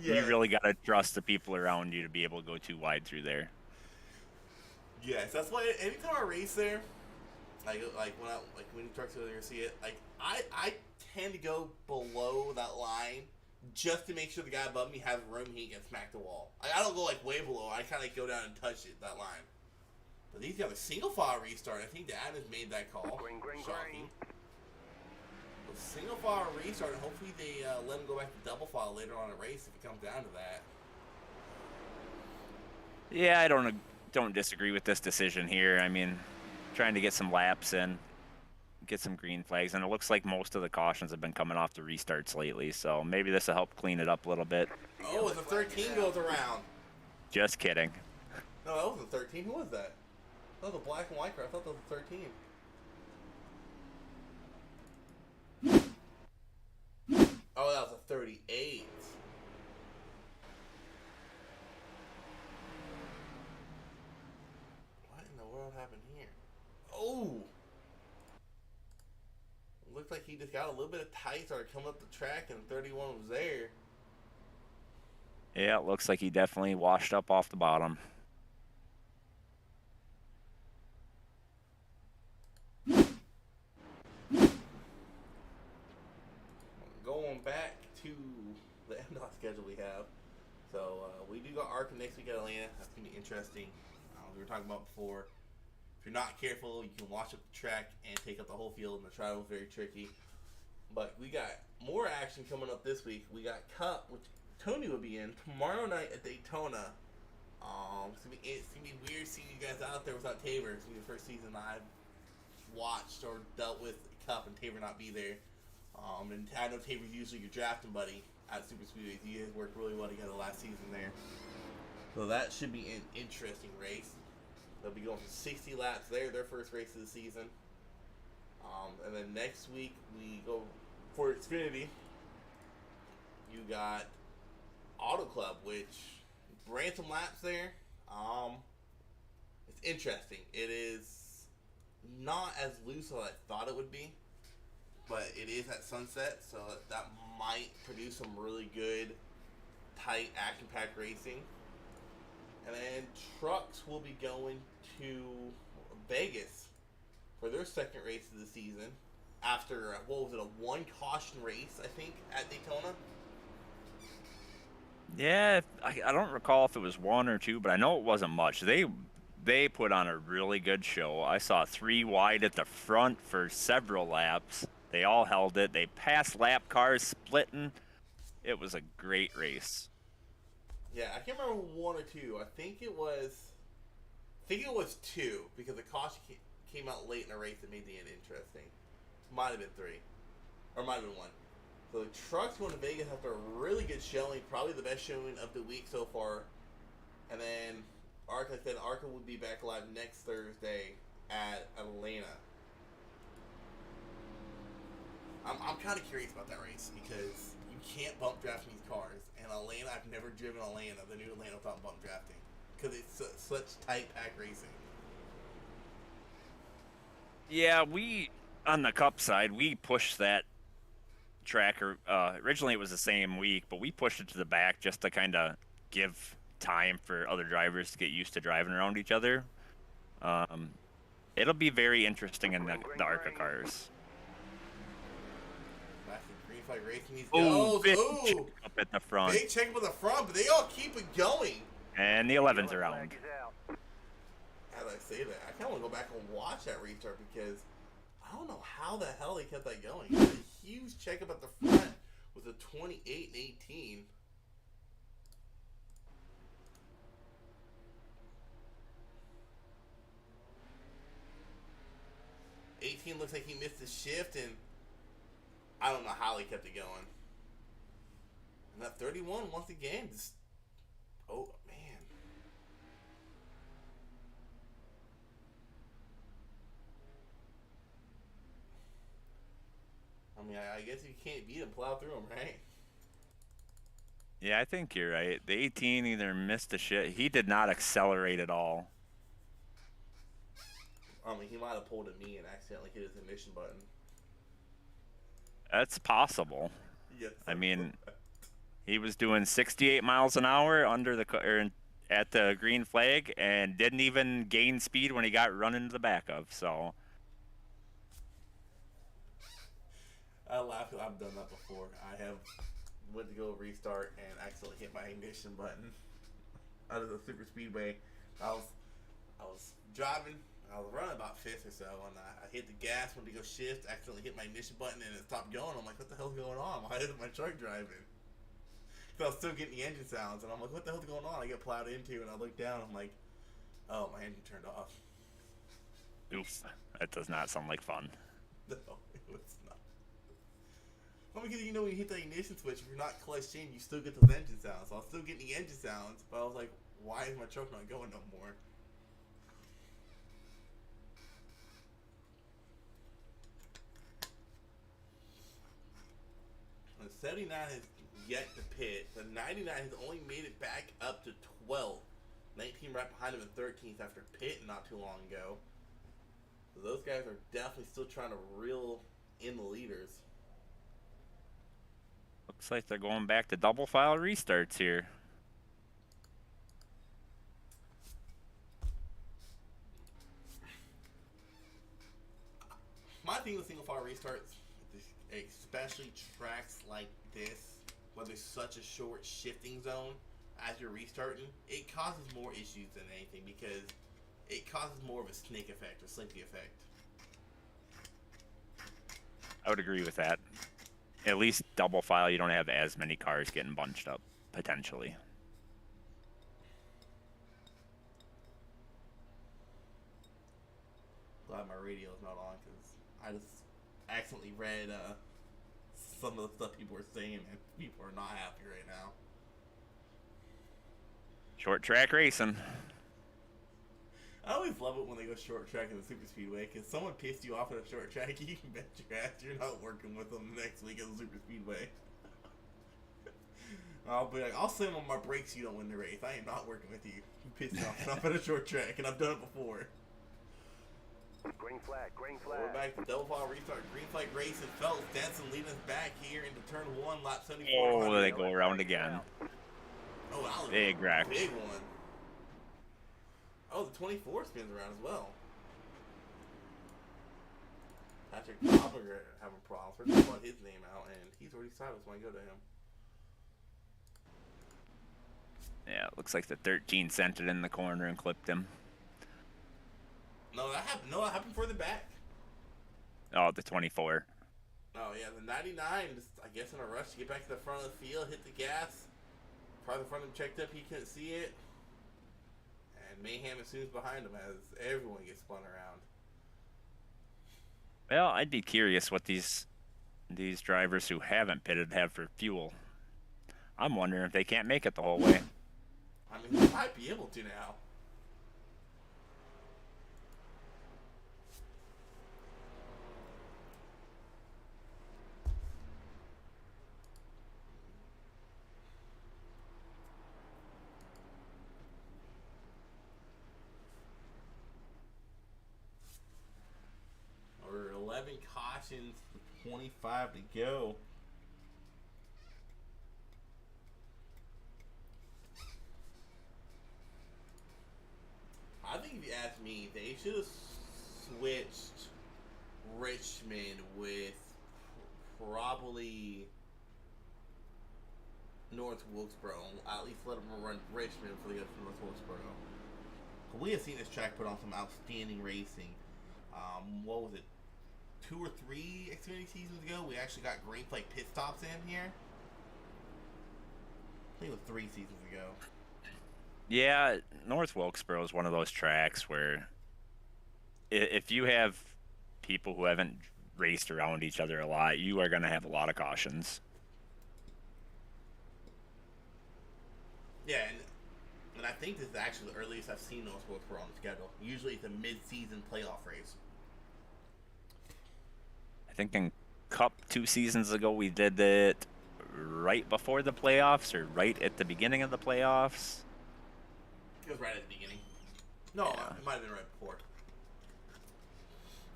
Yeah. You really got to trust the people around you to be able to go too wide through there. Yes, that's why anytime I race there, Like when trucks are there, see it. Like I tend to go below that line just to make sure the guy above me has room he can smack the wall. Like, I don't go like way below. I kind of go down and touch that line. But these got a single file restart. I think the admins made that call. Green, Shocking. A single file restart. Hopefully they let him go back to double file later on in the race if it comes down to that. Yeah, I don't disagree with this decision here. I mean, trying to get some laps in, get some green flags, and it looks like most of the cautions have been coming off the restarts lately, so maybe this will help clean it up a little bit. Oh, the 13 goes around. Just kidding. No, that wasn't 13. Who was that? That was a black and white car. I thought that was 13. Oh, that was a 38. What in the world happened here? Oh! Looked like he just got a little bit of tight, started coming up the track, and 31 was there. Yeah, it looks like he definitely washed up off the bottom. Going back to the Mdot schedule we have. So we do got Arca next week at Atlanta. That's going to be interesting. We were talking about before. If you're not careful, you can wash up the track and take up the whole field, and the trial is very tricky. But we got more action coming up this week. We got Cup, which Tony will be in tomorrow night at Daytona. It's gonna be weird seeing you guys out there without Tabor. It's gonna be the first season I've watched or dealt with Cup and Tabor not be there. And I know Tabor's usually your drafting buddy at Super Speedways. You guys worked really well together last season there. So that should be an interesting race. They'll be going for 60 laps there, their first race of the season. And then next week we go for Xfinity. You got Auto Club, which ran some laps there. It's interesting. It is not as loose as I thought it would be, but it is at sunset, so that might produce some really good, tight, action-packed racing. And then trucks will be going to Vegas for their second race of the season after, what was it, a one caution race, I think, at Daytona? Yeah, I don't recall if it was one or two, but I know it wasn't much. They put on a really good show. I saw 3 wide at the front for several laps. They all held it. They passed lap cars splitting. It was a great race. Yeah, I can't remember 1 or 2. I think it was 2 because the caution came out late in the race that made the end interesting. Might have been 3, or might have been 1. So the trucks going to Vegas after a really good showing, probably the best showing of the week so far. And then Arca, like I said, Arca will be back live next Thursday at Atlanta. I'm kind of curious about that race because you can't bump draft these cars. And Atlanta, I've never driven Atlanta, the new Atlanta, without bump drafting because it's such tight pack racing. Yeah, we on the Cup side, we pushed that tracker. Originally, it was the same week, but we pushed it to the back just to kind of give time for other drivers to get used to driving around each other. It'll be very interesting in the Arca cars. Green flag racing these Oh, goes. big Ooh, check up at the front. big check up at the front, but they all keep it going. And the 11's around. How did I say that? I kind of want to go back and watch that restart because I don't know how the hell they kept that going. It was a huge checkup at the front with a 28 and 18. Looks like he missed the shift, and I don't know how he kept it going. And that 31 once again, just, oh man. I mean, I guess if you can't beat him, plow through him, right? Yeah, I think you're right. The 18 either missed a shit. He did not accelerate at all. I mean, he might have pulled a knee and accidentally hit his ignition button. That's possible. Yes. I mean, he was doing 68 miles an hour at the green flag and didn't even gain speed when he got run into the back of. So I've done that before. I have went to go restart and accidentally hit my ignition button out of the super speedway. I was driving. I was running about fifth or so, and I hit the gas, went to go shift, accidentally hit my ignition button, and it stopped going. I'm like, what the hell's going on? Why isn't my truck driving? So I was still getting the engine sounds, and I'm like, what the hell's going on? I get plowed into, and I look down, I'm like, oh, my engine turned off. Oof, that does not sound like fun. No, it was not. Well, because you know when you hit the ignition switch, if you're not clutched in, you still get those engine sounds. So I was still getting the engine sounds, but I was like, why is my truck not going no more? The 79 has yet to pit. The 99 has only made it back up to 12. 19 right behind him in 13th after pitting not too long ago. So those guys are definitely still trying to reel in the leaders. Looks like they're going back to double file restarts here. My thing with single file restarts, especially tracks like this, where there's such a short shifting zone as you're restarting, it causes more issues than anything because it causes more of a snake effect or slinky effect. I would agree with that. At least double file, you don't have as many cars getting bunched up, potentially. Glad my radio's not on because I just accidentally read some of the stuff people were saying and people are not happy right now. Short track racing. I always love it when they go short track in the super speedway because someone pissed you off at a short track. You can bet your ass you're not working with them next week at the super speedway. I'll be like, I'll slam on my brakes. You don't win the race. I am not working with you. You pissed me off enough at a short track, and I've done it before. Green flag, green flag. We're back to double file restart. Green flag racing. Phelps Denson leading us back here into turn 1, lap 74. Oh, they go around again. Oh, that was Big wreck. Big one. Oh, the 24 spins around as well. Patrick Doppler having problems. We're just put his name out, and he's already sideways when I go to him. Yeah, it looks like the 13 sent it in the corner and clipped him. No, that happened. No, that happened further back. Oh, the 24. Oh yeah, the 99. Just, I guess in a rush to get back to the front of the field, hit the gas. Probably the front of him checked up. He couldn't see it. And mayhem ensues behind him as everyone gets spun around. Well, I'd be curious what these drivers who haven't pitted have for fuel. I'm wondering if they can't make it the whole way. I mean, he might be able to now. We're 11 cautions, 25 to go. I think if you ask me, they should have switched Richmond with probably North Wilkesboro. At least let them run Richmond before they go to North Wilkesboro. We have seen this track put on some outstanding racing. What was it? 2 or 3 Xfinity seasons ago, we actually got green flag pit stops in here. I think it was 3 seasons ago. Yeah, North Wilkesboro is one of those tracks where if you have people who haven't raced around each other a lot, you are going to have a lot of cautions. Yeah, and I think this is actually the earliest I've seen North Wilkesboro on the schedule. Usually it's a mid-season playoff race. I think in Cup 2 seasons ago we did it right before the playoffs or right at the beginning of the playoffs. It was right at the beginning. No, Yeah. it might have been right before.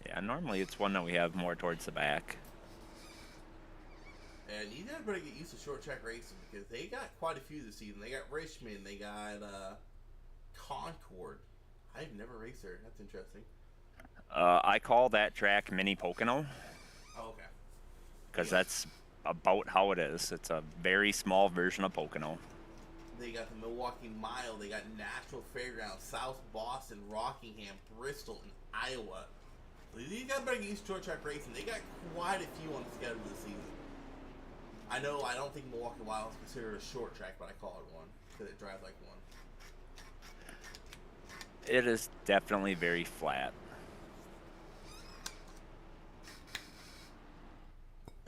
Yeah, normally it's one that we have more towards the back. And you guys better get used to short track racing because they got quite a few this season. They got Richmond, they got Concord. I've never raced there. That's interesting. I call that track Mini Pocono Oh, okay. because that's about how it is. It's a very small version of Pocono. They got the Milwaukee Mile. They got Nashville Fairgrounds, South Boston, Rockingham, Bristol, and Iowa. These guys better get used to short track racing. They got quite a few on the schedule this season. I know I don't think Milwaukee Mile is considered a short track, but I call it one because it drives like one. It is definitely very flat.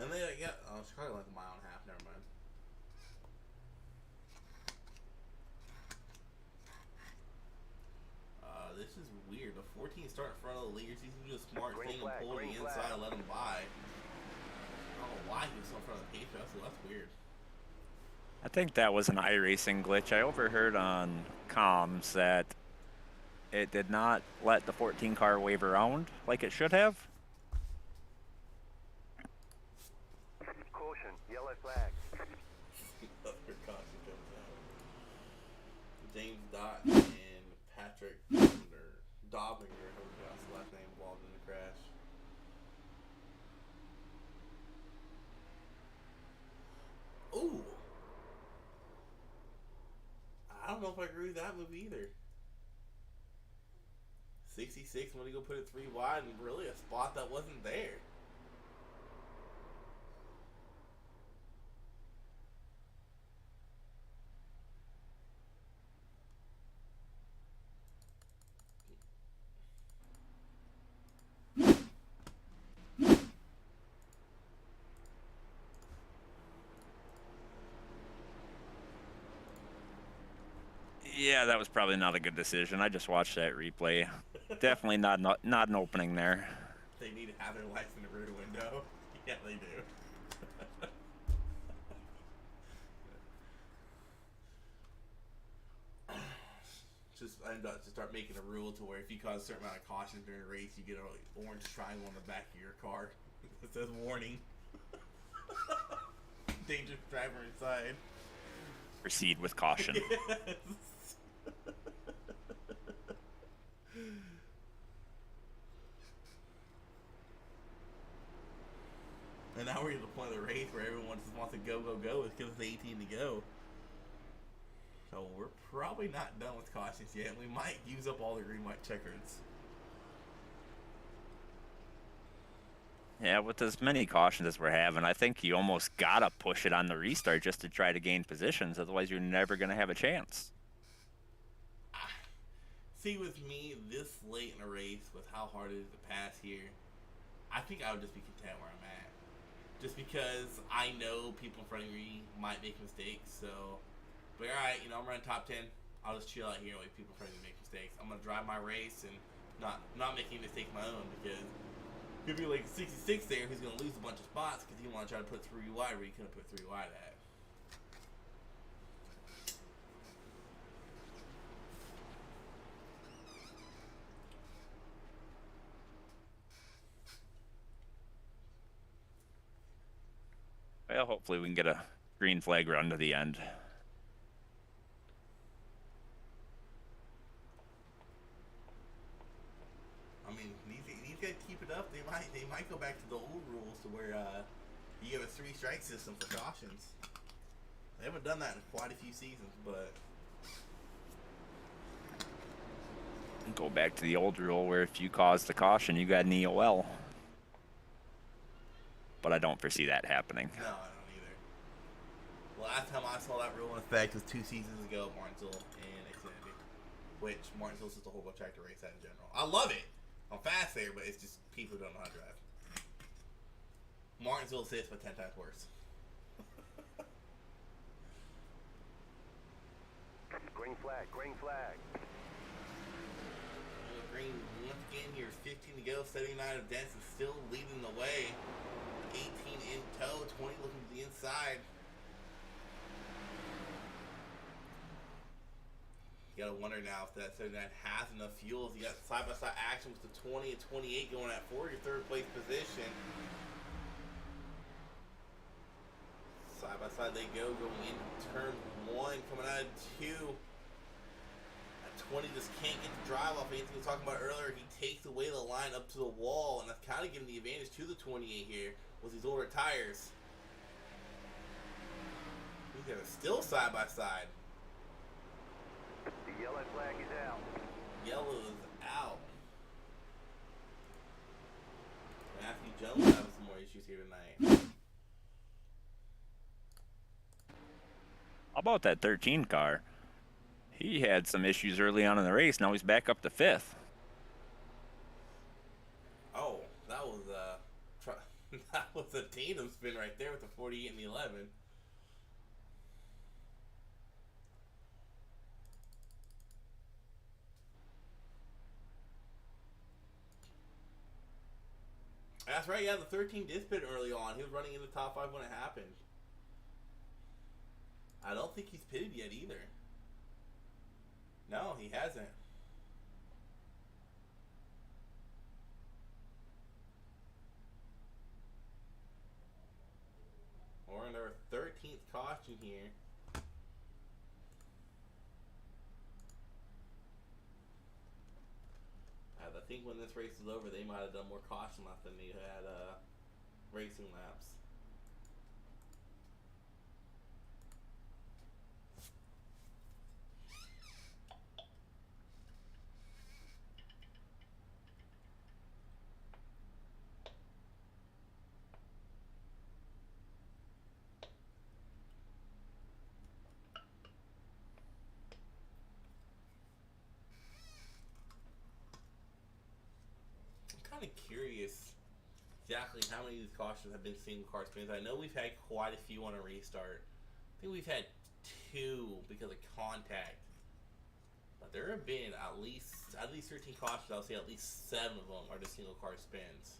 And they got Chicago like a mile and a half. Never mind. This is weird. The 14 start in front of the leaders. He can do a smart thing and pull the inside and let him by. I don't know why he was so in front of the pace. That's weird. I think that was an iRacing glitch. I overheard on comms that it did not let the 14 car wave around like it should have. Caution, yellow flag. James Dot and Patrick Dobinger, however you pronounce the last name, involved in the crash. Ooh. I don't know if I agree with that move either. 66, I'm going to go put it 3 wide and really a spot that wasn't there. Yeah, that was probably not a good decision. I just watched that replay. Definitely not an opening there. They need to have their lights in the rear window. Yeah, they do. I'm about to start making a rule to where if you cause a certain amount of caution during a race, you get an orange triangle on the back of your car that says warning. Dangerous driver inside. Proceed with caution. Yes. And now we're at the point of the race where everyone just wants to go, it's because it's 18 to go. So we're probably not done with cautions yet. We might use up all the green, white checkers. Yeah, with as many cautions as we're having, I think you almost gotta push it on the restart just to try to gain positions. Otherwise, you're never gonna have a chance. See, with me, this late in a race, with how hard it is to pass here, I think I would just be content where I'm at. Just because I know people in front of me might make mistakes, so... But alright, I'm running top 10. I'll just chill out here and wait people in front of me make mistakes. I'm going to drive my race and not making mistakes of my own, because if you're like 66 there who's going to lose a bunch of spots because you want to try to put 3 wide where you couldn't put 3 wide at. Well, hopefully we can get a green flag run to the end. I mean, these guys keep it up. They might go back to the old rules to where you have a 3-strike system for cautions. They haven't done that in quite a few seasons, but Go back to the old rule where if you cause the caution, you got an EOL. But I don't foresee that happening. no, I don't either. The last time I saw that rule in effect was 2 seasons ago at Martinsville and Xfinity, which Martinsville's just a horrible track to race at in general. I love it. I'm fast there, but it's just people who don't know how to drive. Martinsville's this, but 10 times worse. Green flag, green flag. Green, once again, here's 15 to go, 79 of Denson still leading the way. 18 in tow, 20 looking to the inside. You gotta wonder now if that 79 has enough fuels. You got side-by-side action with the 20 and 28 going at for your third place position. Side-by-side they go, going in turn 1, coming out of 2. At 20 just can't get the drive off. Anthony was talking about earlier. He takes away the line up to the wall, and that's kind of giving the advantage to the 28 here with these older tires. These guys are still side by side. The yellow flag is out. Yellow is out. Matthew Jones having some more issues here tonight. How about that 13 car? He had some issues early on in the race. Now he's back up to 5th. Oh, that was that was a tandem spin right there with the 48 and the 11. That's right, yeah, the 13 did spin early on. He was running in the top 5 when it happened. I don't think he's pitted yet either. No, he hasn't. We're in our 13th caution here. I think when this race is over, they might have done more caution laps than they had racing laps. I'm kind of curious exactly how many of these cautions have been single car spins. I know we've had quite a few on a restart. I think we've had 2 because of contact. But there have been at least 13 cautions. I'll say at least 7 of them are just single car spins.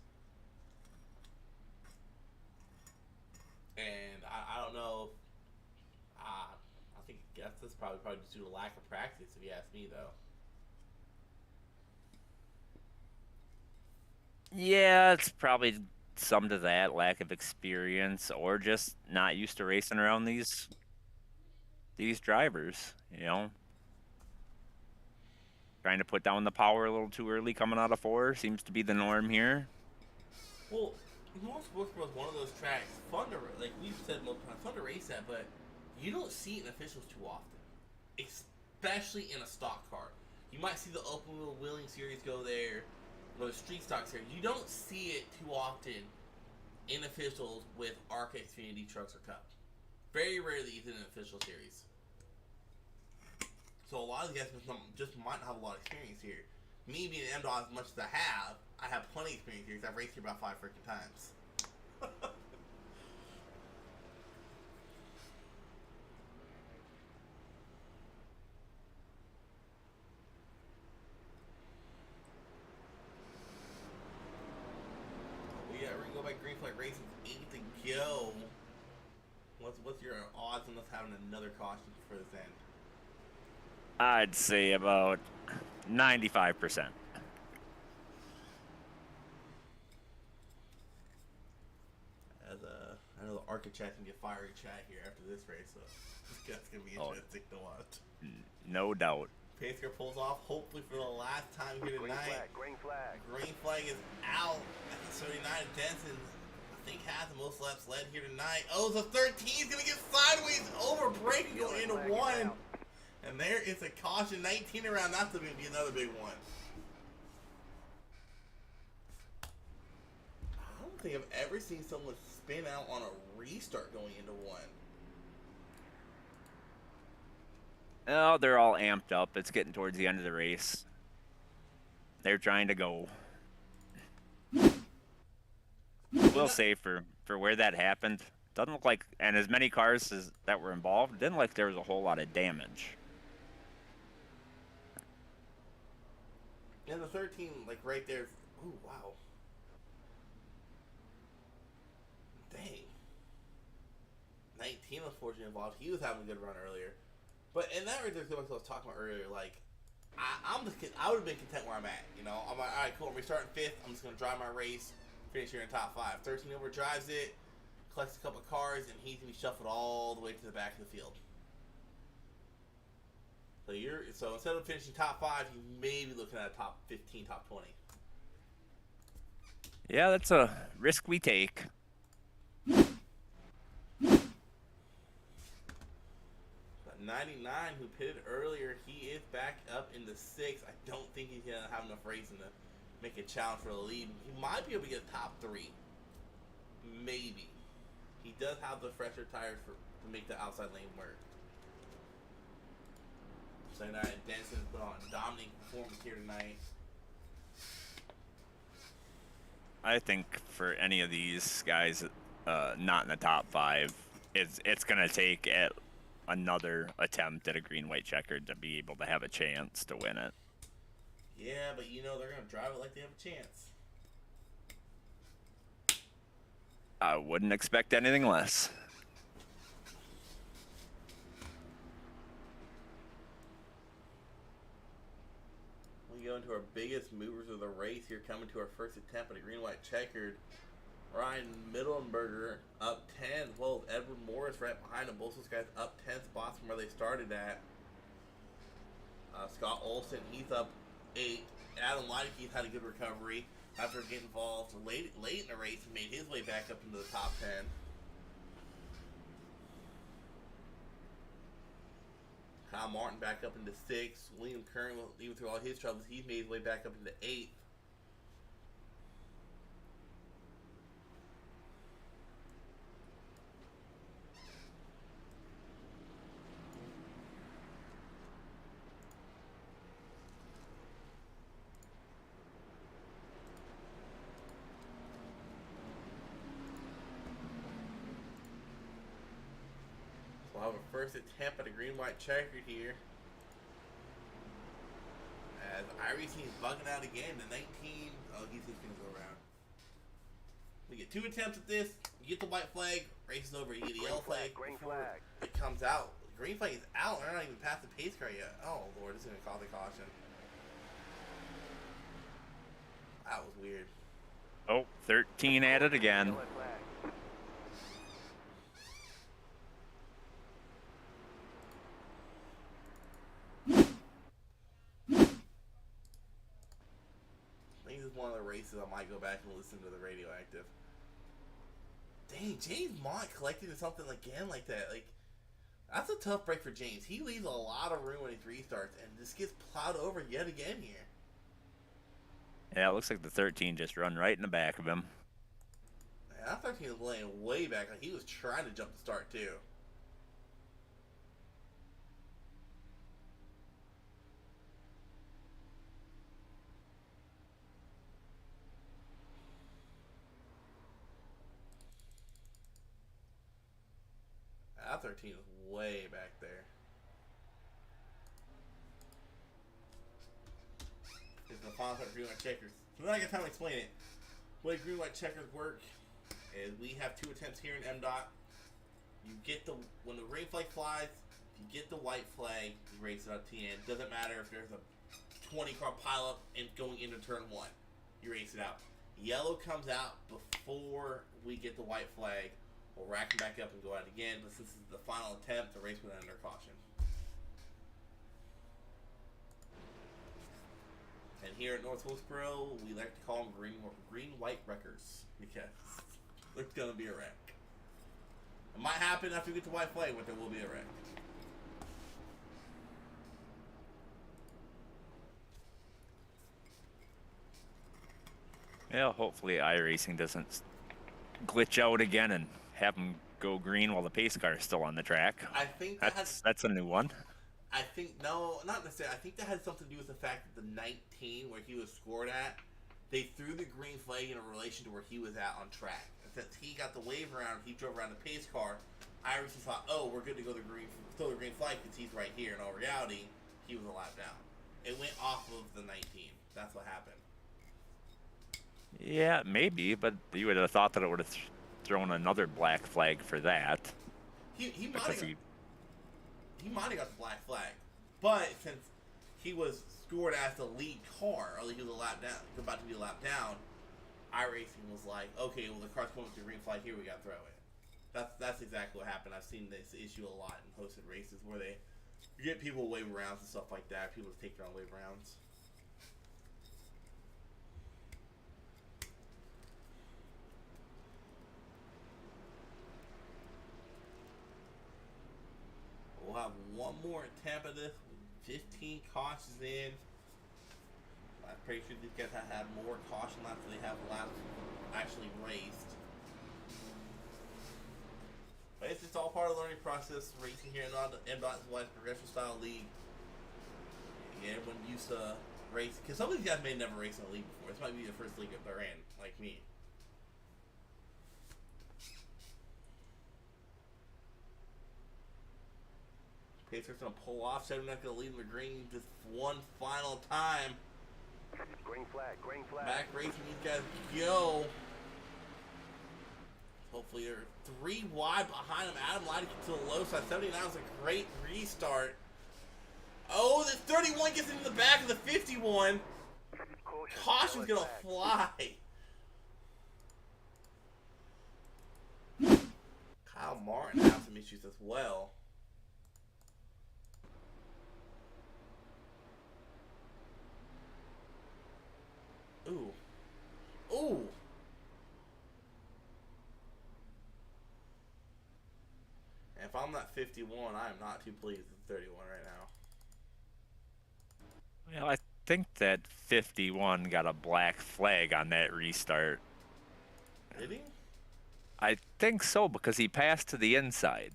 And I don't know. I think that's probably just due to lack of practice, if you ask me, though. Yeah, it's probably some to that, lack of experience, or just not used to racing around these drivers, you know. Trying to put down the power a little too early coming out of 4 seems to be the norm here. Well, most Wilkesboro is one of those tracks, fun to, like we've said multiple times, fun to race at, but you don't see it in officials too often, especially in a stock car. You might see the open wheel wheeling series go there, or the street stock series. You don't see it too often in officials with Arca, Xfinity, Trucks, or Cup. Very rarely is it an official series. So a lot of these guys just might not have a lot of experience here. Me being an Mdot as much as I have plenty of experience here because I've raced here about 5 freaking times. We're gonna go by green flag racing. 8 to go. What's your odds on us having another caution for this end? I'd say about 95%. I know the Arca chat can get fiery chat here after this race, so that's gonna be interesting to watch. No doubt. Pace car pulls off, hopefully for the last time here tonight. Green flag. Green flag is out at the 39 of Denson. I think has the most laps led here tonight. Oh, the 13 is gonna get sideways over braking going into 1. And there is a caution, 19 around. That's going to be another big one. I don't think I've ever seen someone spin out on a restart going into 1. Oh, they're all amped up. It's getting towards the end of the race. They're trying to go. We'll say for where that happened, doesn't look like, and as many cars as that were involved, it didn't look like there was a whole lot of damage. And the 13, like right there. Ooh, wow. Dang. 19, unfortunately, involved. He was having a good run earlier. But in that regard, like I was talking about earlier, like, I would have been content where I'm at. You know, I'm like, all right, cool. We're starting 5th. I'm just going to drive my race, finish here in top 5. 13 overdrives it, collects a couple of cars, and he's going to be shuffled all the way to the back of the field. So instead of finishing top 5, you may be looking at a top 15, top 20. Yeah, that's a risk we take. But 99, who pitted earlier, he is back up in the 6th. I don't think he's gonna have enough racing to make a challenge for the lead. He might be able to get a top 3, maybe. He does have the fresher tires to make the outside lane work. So now Denson's put on a dominating performance here tonight. I think for any of these guys not in the top 5, it's going to take another attempt at a green-white checkered to be able to have a chance to win it. Yeah, but you know they're going to drive it like they have a chance. I wouldn't expect anything less. We go into our biggest movers of the race here, coming to our first attempt at a green-white checkered. Ryan Middlenberger up 10, as well as Edward Morris right behind him. Both those guys up 10 spots from where they started at. Scott Olson, he's up 8. Adam Leideke's had a good recovery after getting involved late in the race. He made his way back up into the top 10. Kyle Martin back up into 6. William Kern, even through all his troubles, he's made his way back up into 8th. We'll have a first attempt at a green-white checker here. As Irese's bugging out again. The 19. Oh, he's just going to go around. We get 2 attempts at this. You get the white flag. Race is over. You get the yellow flag. Green before flag. It comes out. The green flag is out. They're not even past the pace car yet. Oh, Lord. It's going to call the caution. That was weird. Oh, 13 at it again. Yellow flag. I think this is one of the races I might go back and listen to the radioactive. Dang, James Mott collecting something again like that. Like, that's a tough break for James. He leaves a lot of room when he restarts, and this gets plowed over yet again here. Yeah, it looks like the 13 just run right in the back of him. Man, that 13 was laying way back. Like, he was trying to jump the start, too. That 13 is way back there. It's the final start green-white checkers. So now I got time to explain it. The way green-white checkers work is we have 2 attempts here in Mdot. You get when the green flag flies, if you get the white flag, you race it up to the end. Doesn't matter if there's a 20-car pileup and going into turn 1. You race it out. Yellow comes out before we get the white flag. We'll rack them back up and go out again. But since this is the final attempt, the race went under caution. And here at North Wilkesboro, we like to call them green-white wreckers because there's going to be a wreck. It might happen after we get the white flag, but there will be a wreck. Yeah, hopefully iRacing doesn't glitch out again and have them go green while the pace car is still on the track. I think that's a new one. I think, no, not necessarily. I think that had something to do with the fact that the 19, where he was scored at, they threw the green flag in relation to where he was at on track. And since he got the wave around, he drove around the pace car, Iverson thought, oh, we're good to go throw the green flag because he's right here. In all reality, he was a lap down. It went off of the 19. That's what happened. Yeah, maybe, but you would have thought that it would have thrown another black flag for that. He might have got the black flag, but since he was scored as the lead car, or he was a lap down, about to be a lap down, iRacing was like, okay, well the car's going with the green flag here, we got to throw it. That's exactly what happened. I've seen this issue a lot in hosted races where they You get people wave rounds and stuff like that. People take their own wave rounds. We'll have one more attempt at this. 15 cautions in. I'm pretty sure these guys have more caution laps than they have laps actually raced. But it's just all part of the learning process. Racing here in Mdot is progression style league. Yeah, everyone used to race, because some of these guys may never race in a league before. This might be the first league that they're in, like me. Pacer's gonna pull off. Seven not gonna lead in the green just one final time. Green flag, green flag. Back racing, these guys go. Hopefully they're 3 wide behind him. Adam Light gets to the low side. 79 is a great restart. Oh, the 31 gets into the back of the 51. Caution's gonna fly. Kyle Martin has some issues as well. Ooh. Ooh. And if I'm not 51, I am not too pleased with 31 right now. Well, I think that 51 got a black flag on that restart. Did he? I think so, because he passed to the inside.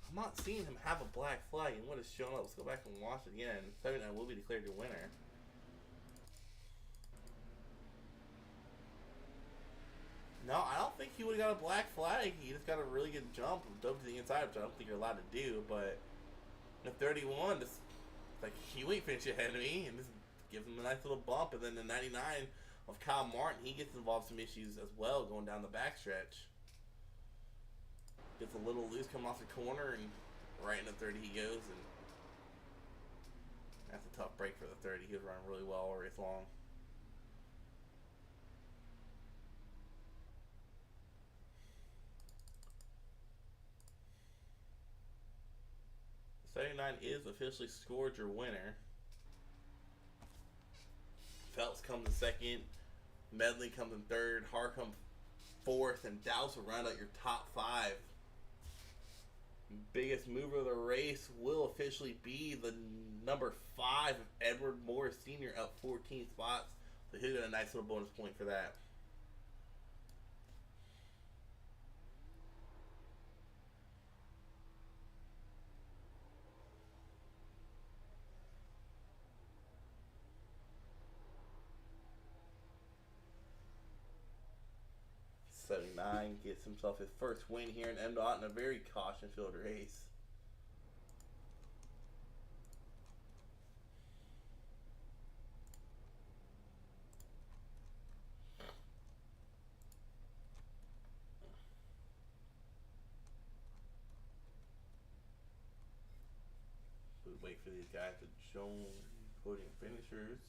I'm not seeing him have a black flag and what is showing up. Let's go back and watch it again. 79 will be declared your winner. No, I don't think he would have got a black flag. He just got a really good jump and dove to the inside, which I don't think you're allowed to do. But the 31, just like he won't finish ahead of me, and just gives him a nice little bump. And then the 99 of Kyle Martin, he gets involved in some issues as well going down the backstretch. Gets a little loose coming off the corner, and right in the 30 he goes, and that's a tough break for the 30. He was running really well all race long. 79 is officially scored your winner. Phelps comes in second. Medley comes in third. Hart comes fourth. And Dowse will round out your top 5. Biggest mover of the race will officially be the number 5 of Edward Morris Sr. up 14 spots. So he'll get a nice little bonus point for that. Gets himself his first win here in Mdot in a very caution-filled race. We wait for these guys to join podium finishers.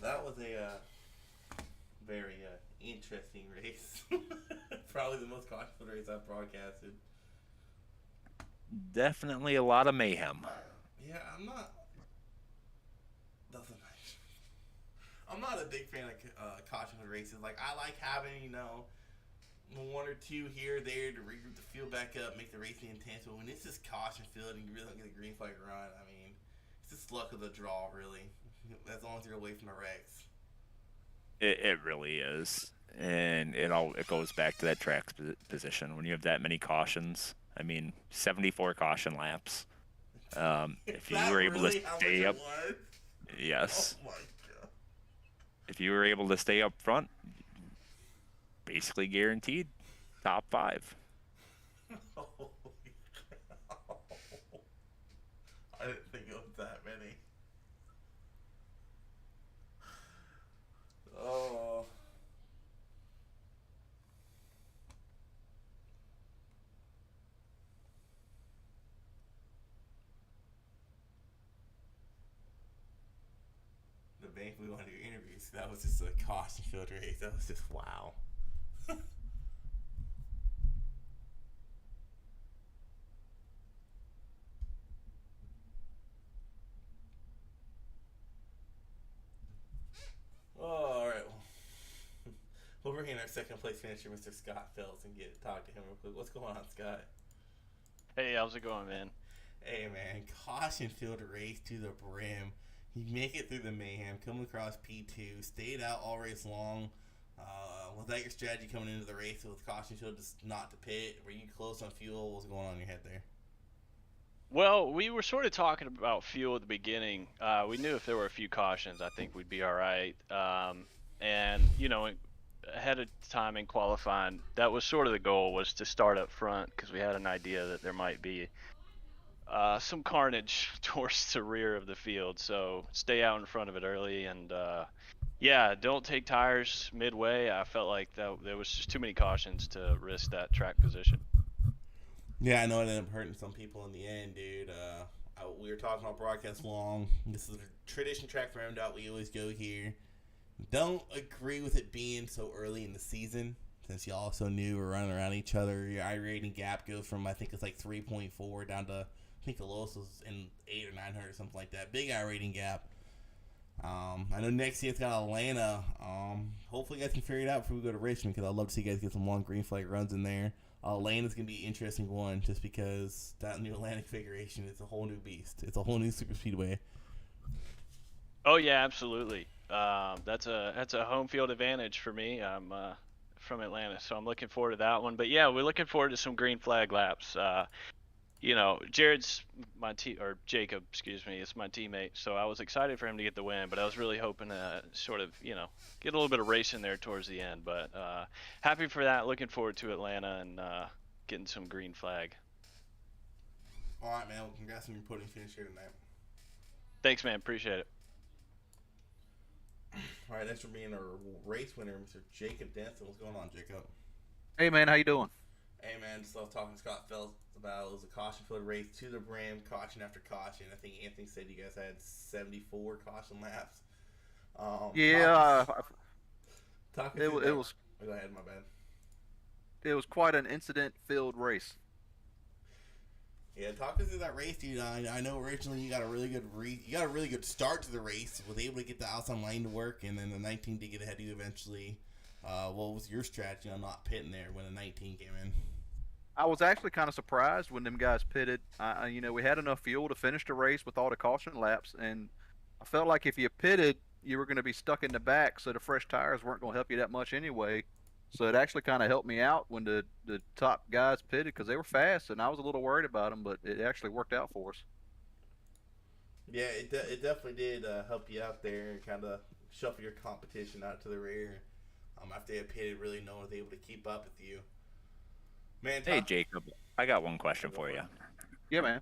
That was a very interesting race. Probably the most caution race I've broadcasted. Definitely a lot of mayhem. Yeah, I'm not a big fan of caution races. Like, I like having, 1 or 2 here or there to regroup the field back up, make the racing intense. But when it's just caution field and you really don't get a green flag run, I mean, it's just luck of the draw, really. As long as you're away from the wrecks. It really is, and it goes back to that track position. When you have that many cautions, I mean, 74 caution laps. If you that were able really to how stay much up, it was? yes. Oh my god. If you were able to stay up front, basically guaranteed top 5. Holy cow. I didn't think it was that many. Oh. The bank we want to do interviews. That was just a caution field race. That was just wow. Oh, all right. We'll bring in our second place finisher, Mr. Scott Phelps, and talk to him real quick. What's going on, Scott? Hey, how's it going, man? Hey, man. Caution field race to the brim. You make it through the mayhem, coming across P2, stayed out all race long. Was that your strategy coming into the race with caution field just not to pit? Were you close on fuel? What was going on in your head there? Well, we were sort of talking about fuel at the beginning. We knew if there were a few cautions, I think we'd be all right. And, you know, ahead of time in qualifying, that was sort of the goal, was to start up front, because we had an idea that there might be some carnage towards the rear of the field. So stay out in front of it early, and yeah, don't take tires midway. I felt like there was just too many cautions to risk that track position. Yeah, I know it ended up hurting some people in the end, dude. We were talking about broadcast long. This is a tradition track for Mdot. We always go here. Don't agree with it being so early in the season, since y'all so new or running around each other. Your I rating gap goes from, I think it's like 3.4 down to, I think the lowest was in 8 or 900 or something like that. Big I rating gap. I know next year it's got Atlanta. Hopefully you guys can figure it out before we go to Richmond, because I'd love to see you guys get some long green flag runs in there. Atlanta's going to be an interesting one, just because that new Atlanta configuration is a whole new beast. It's a whole new super speedway. Oh yeah, absolutely. That's a home field advantage for me. I'm from Atlanta, so I'm looking forward to that one. But yeah, we're looking forward to some green flag laps. You know, Jared's Jacob, excuse me, is my teammate, so I was excited for him to get the win, but I was really hoping to sort of, you know, get a little bit of racing there towards the end. But happy for that. Looking forward to Atlanta and getting some green flag. All right, man. Well, congrats on your podium finish here tonight. Thanks, man. Appreciate it. All right, next we're being our race winner, Mr. Jacob Denson. What's going on, Jacob? Hey man, how you doing? Hey, man, just love talking to Scott Phelps about it was a caution field race to the brim, caution after caution. I think Anthony said you guys had 74 caution laps. Yeah, Talk it was Go ahead, my bad. it was quite an incident-filled race. Yeah, talk us through that race, dude. I know originally you got a really good start to the race. Was able to get the outside lane to work, and then the 19 did get ahead of you eventually. What was your strategy on not pitting there when the 19 came in? I was actually kind of surprised when them guys pitted. You know, we had enough fuel to finish the race with all the caution laps, and I felt like if you pitted, you were going to be stuck in the back, so the fresh tires weren't going to help you that much anyway. So it actually kind of helped me out when the top guys pitted, because they were fast, and I was a little worried about them, but it actually worked out for us. Yeah, it definitely did help you out there and kind of shuffle your competition out to the rear. After they had pitted, really no one was able to keep up with you. Man, Hey, Jacob, I got one question for you. Yeah, man.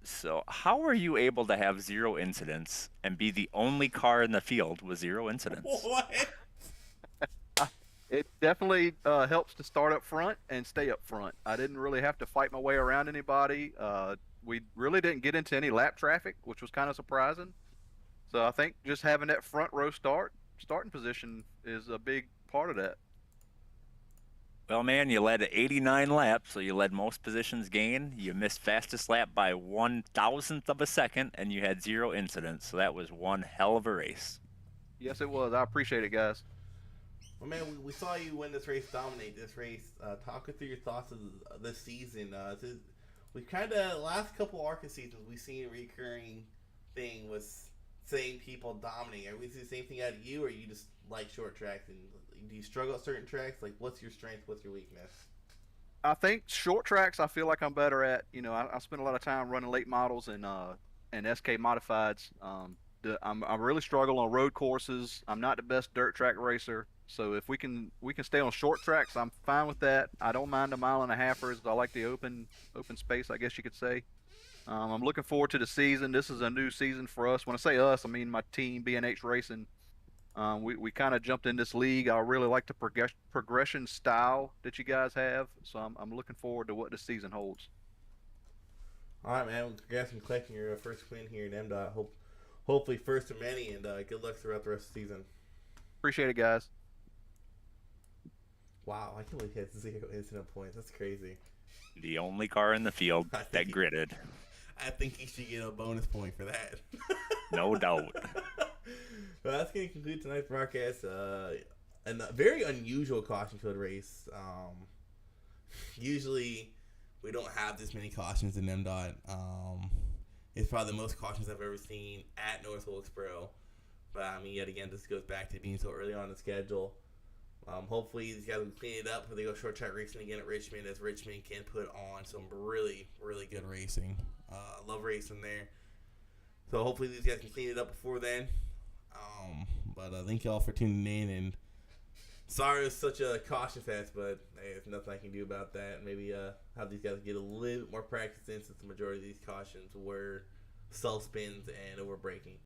So, how were you able to have 0 incidents and be the only car in the field with 0 incidents? What? It definitely helps to start up front and stay up front. I didn't really have to fight my way around anybody. We really didn't get into any lap traffic, which was kind of surprising. So I think just having that front row starting position is a big part of that. Well, man, you led 89 laps, so you led most positions gain. You missed fastest lap by 1,000th of a second, and you had 0 incidents. So that was one hell of a race. Yes, it was. I appreciate it, guys. Well, man, we saw you win this race, dominate this race. Talk us through your thoughts of this season. We've kind of, last couple ARCA seasons, we've seen a recurring thing with same people dominating. Are we see the same thing out of you, or you just like short tracks? And do you struggle at certain tracks? Like, what's your strength? What's your weakness? I think short tracks I feel like I'm better at. You know, I spend a lot of time running late models and SK modifieds. I'm really struggle on road courses. I'm not the best dirt track racer. So if we can stay on short tracks, I'm fine with that. I don't mind the mile and a halfers. I like the open space, I guess you could say. I'm looking forward to the season. This is a new season for us. When I say us, I mean my team, B&H Racing. We kind of jumped in this league. I really like the progression style that you guys have. So I'm looking forward to what this season holds. All right, man. Congrats on collecting your first win here in Mdot. Hopefully first of many, and good luck throughout the rest of the season. Appreciate it, guys. Wow, I can't believe he had 0 incident points. That's crazy. The only car in the field that gridded. I think he should get a bonus point for that. No doubt. Well, that's going to conclude tonight's broadcast. A very unusual caution code race. Usually, we don't have this many cautions in MDOT. It's probably the most cautions I've ever seen at North Wilkesboro. But, I mean, yet again, this goes back to being so early on the schedule. Hopefully, these guys will clean it up when they go short track racing again at Richmond, as Richmond can put on some really, really good racing. Love racing there. So, hopefully, these guys can clean it up before then. But thank y'all for tuning in. And sorry it's such a caution fest, but hey, there's nothing I can do about that. Maybe have these guys get a little bit more practice in, since the majority of these cautions were self spins and over braking.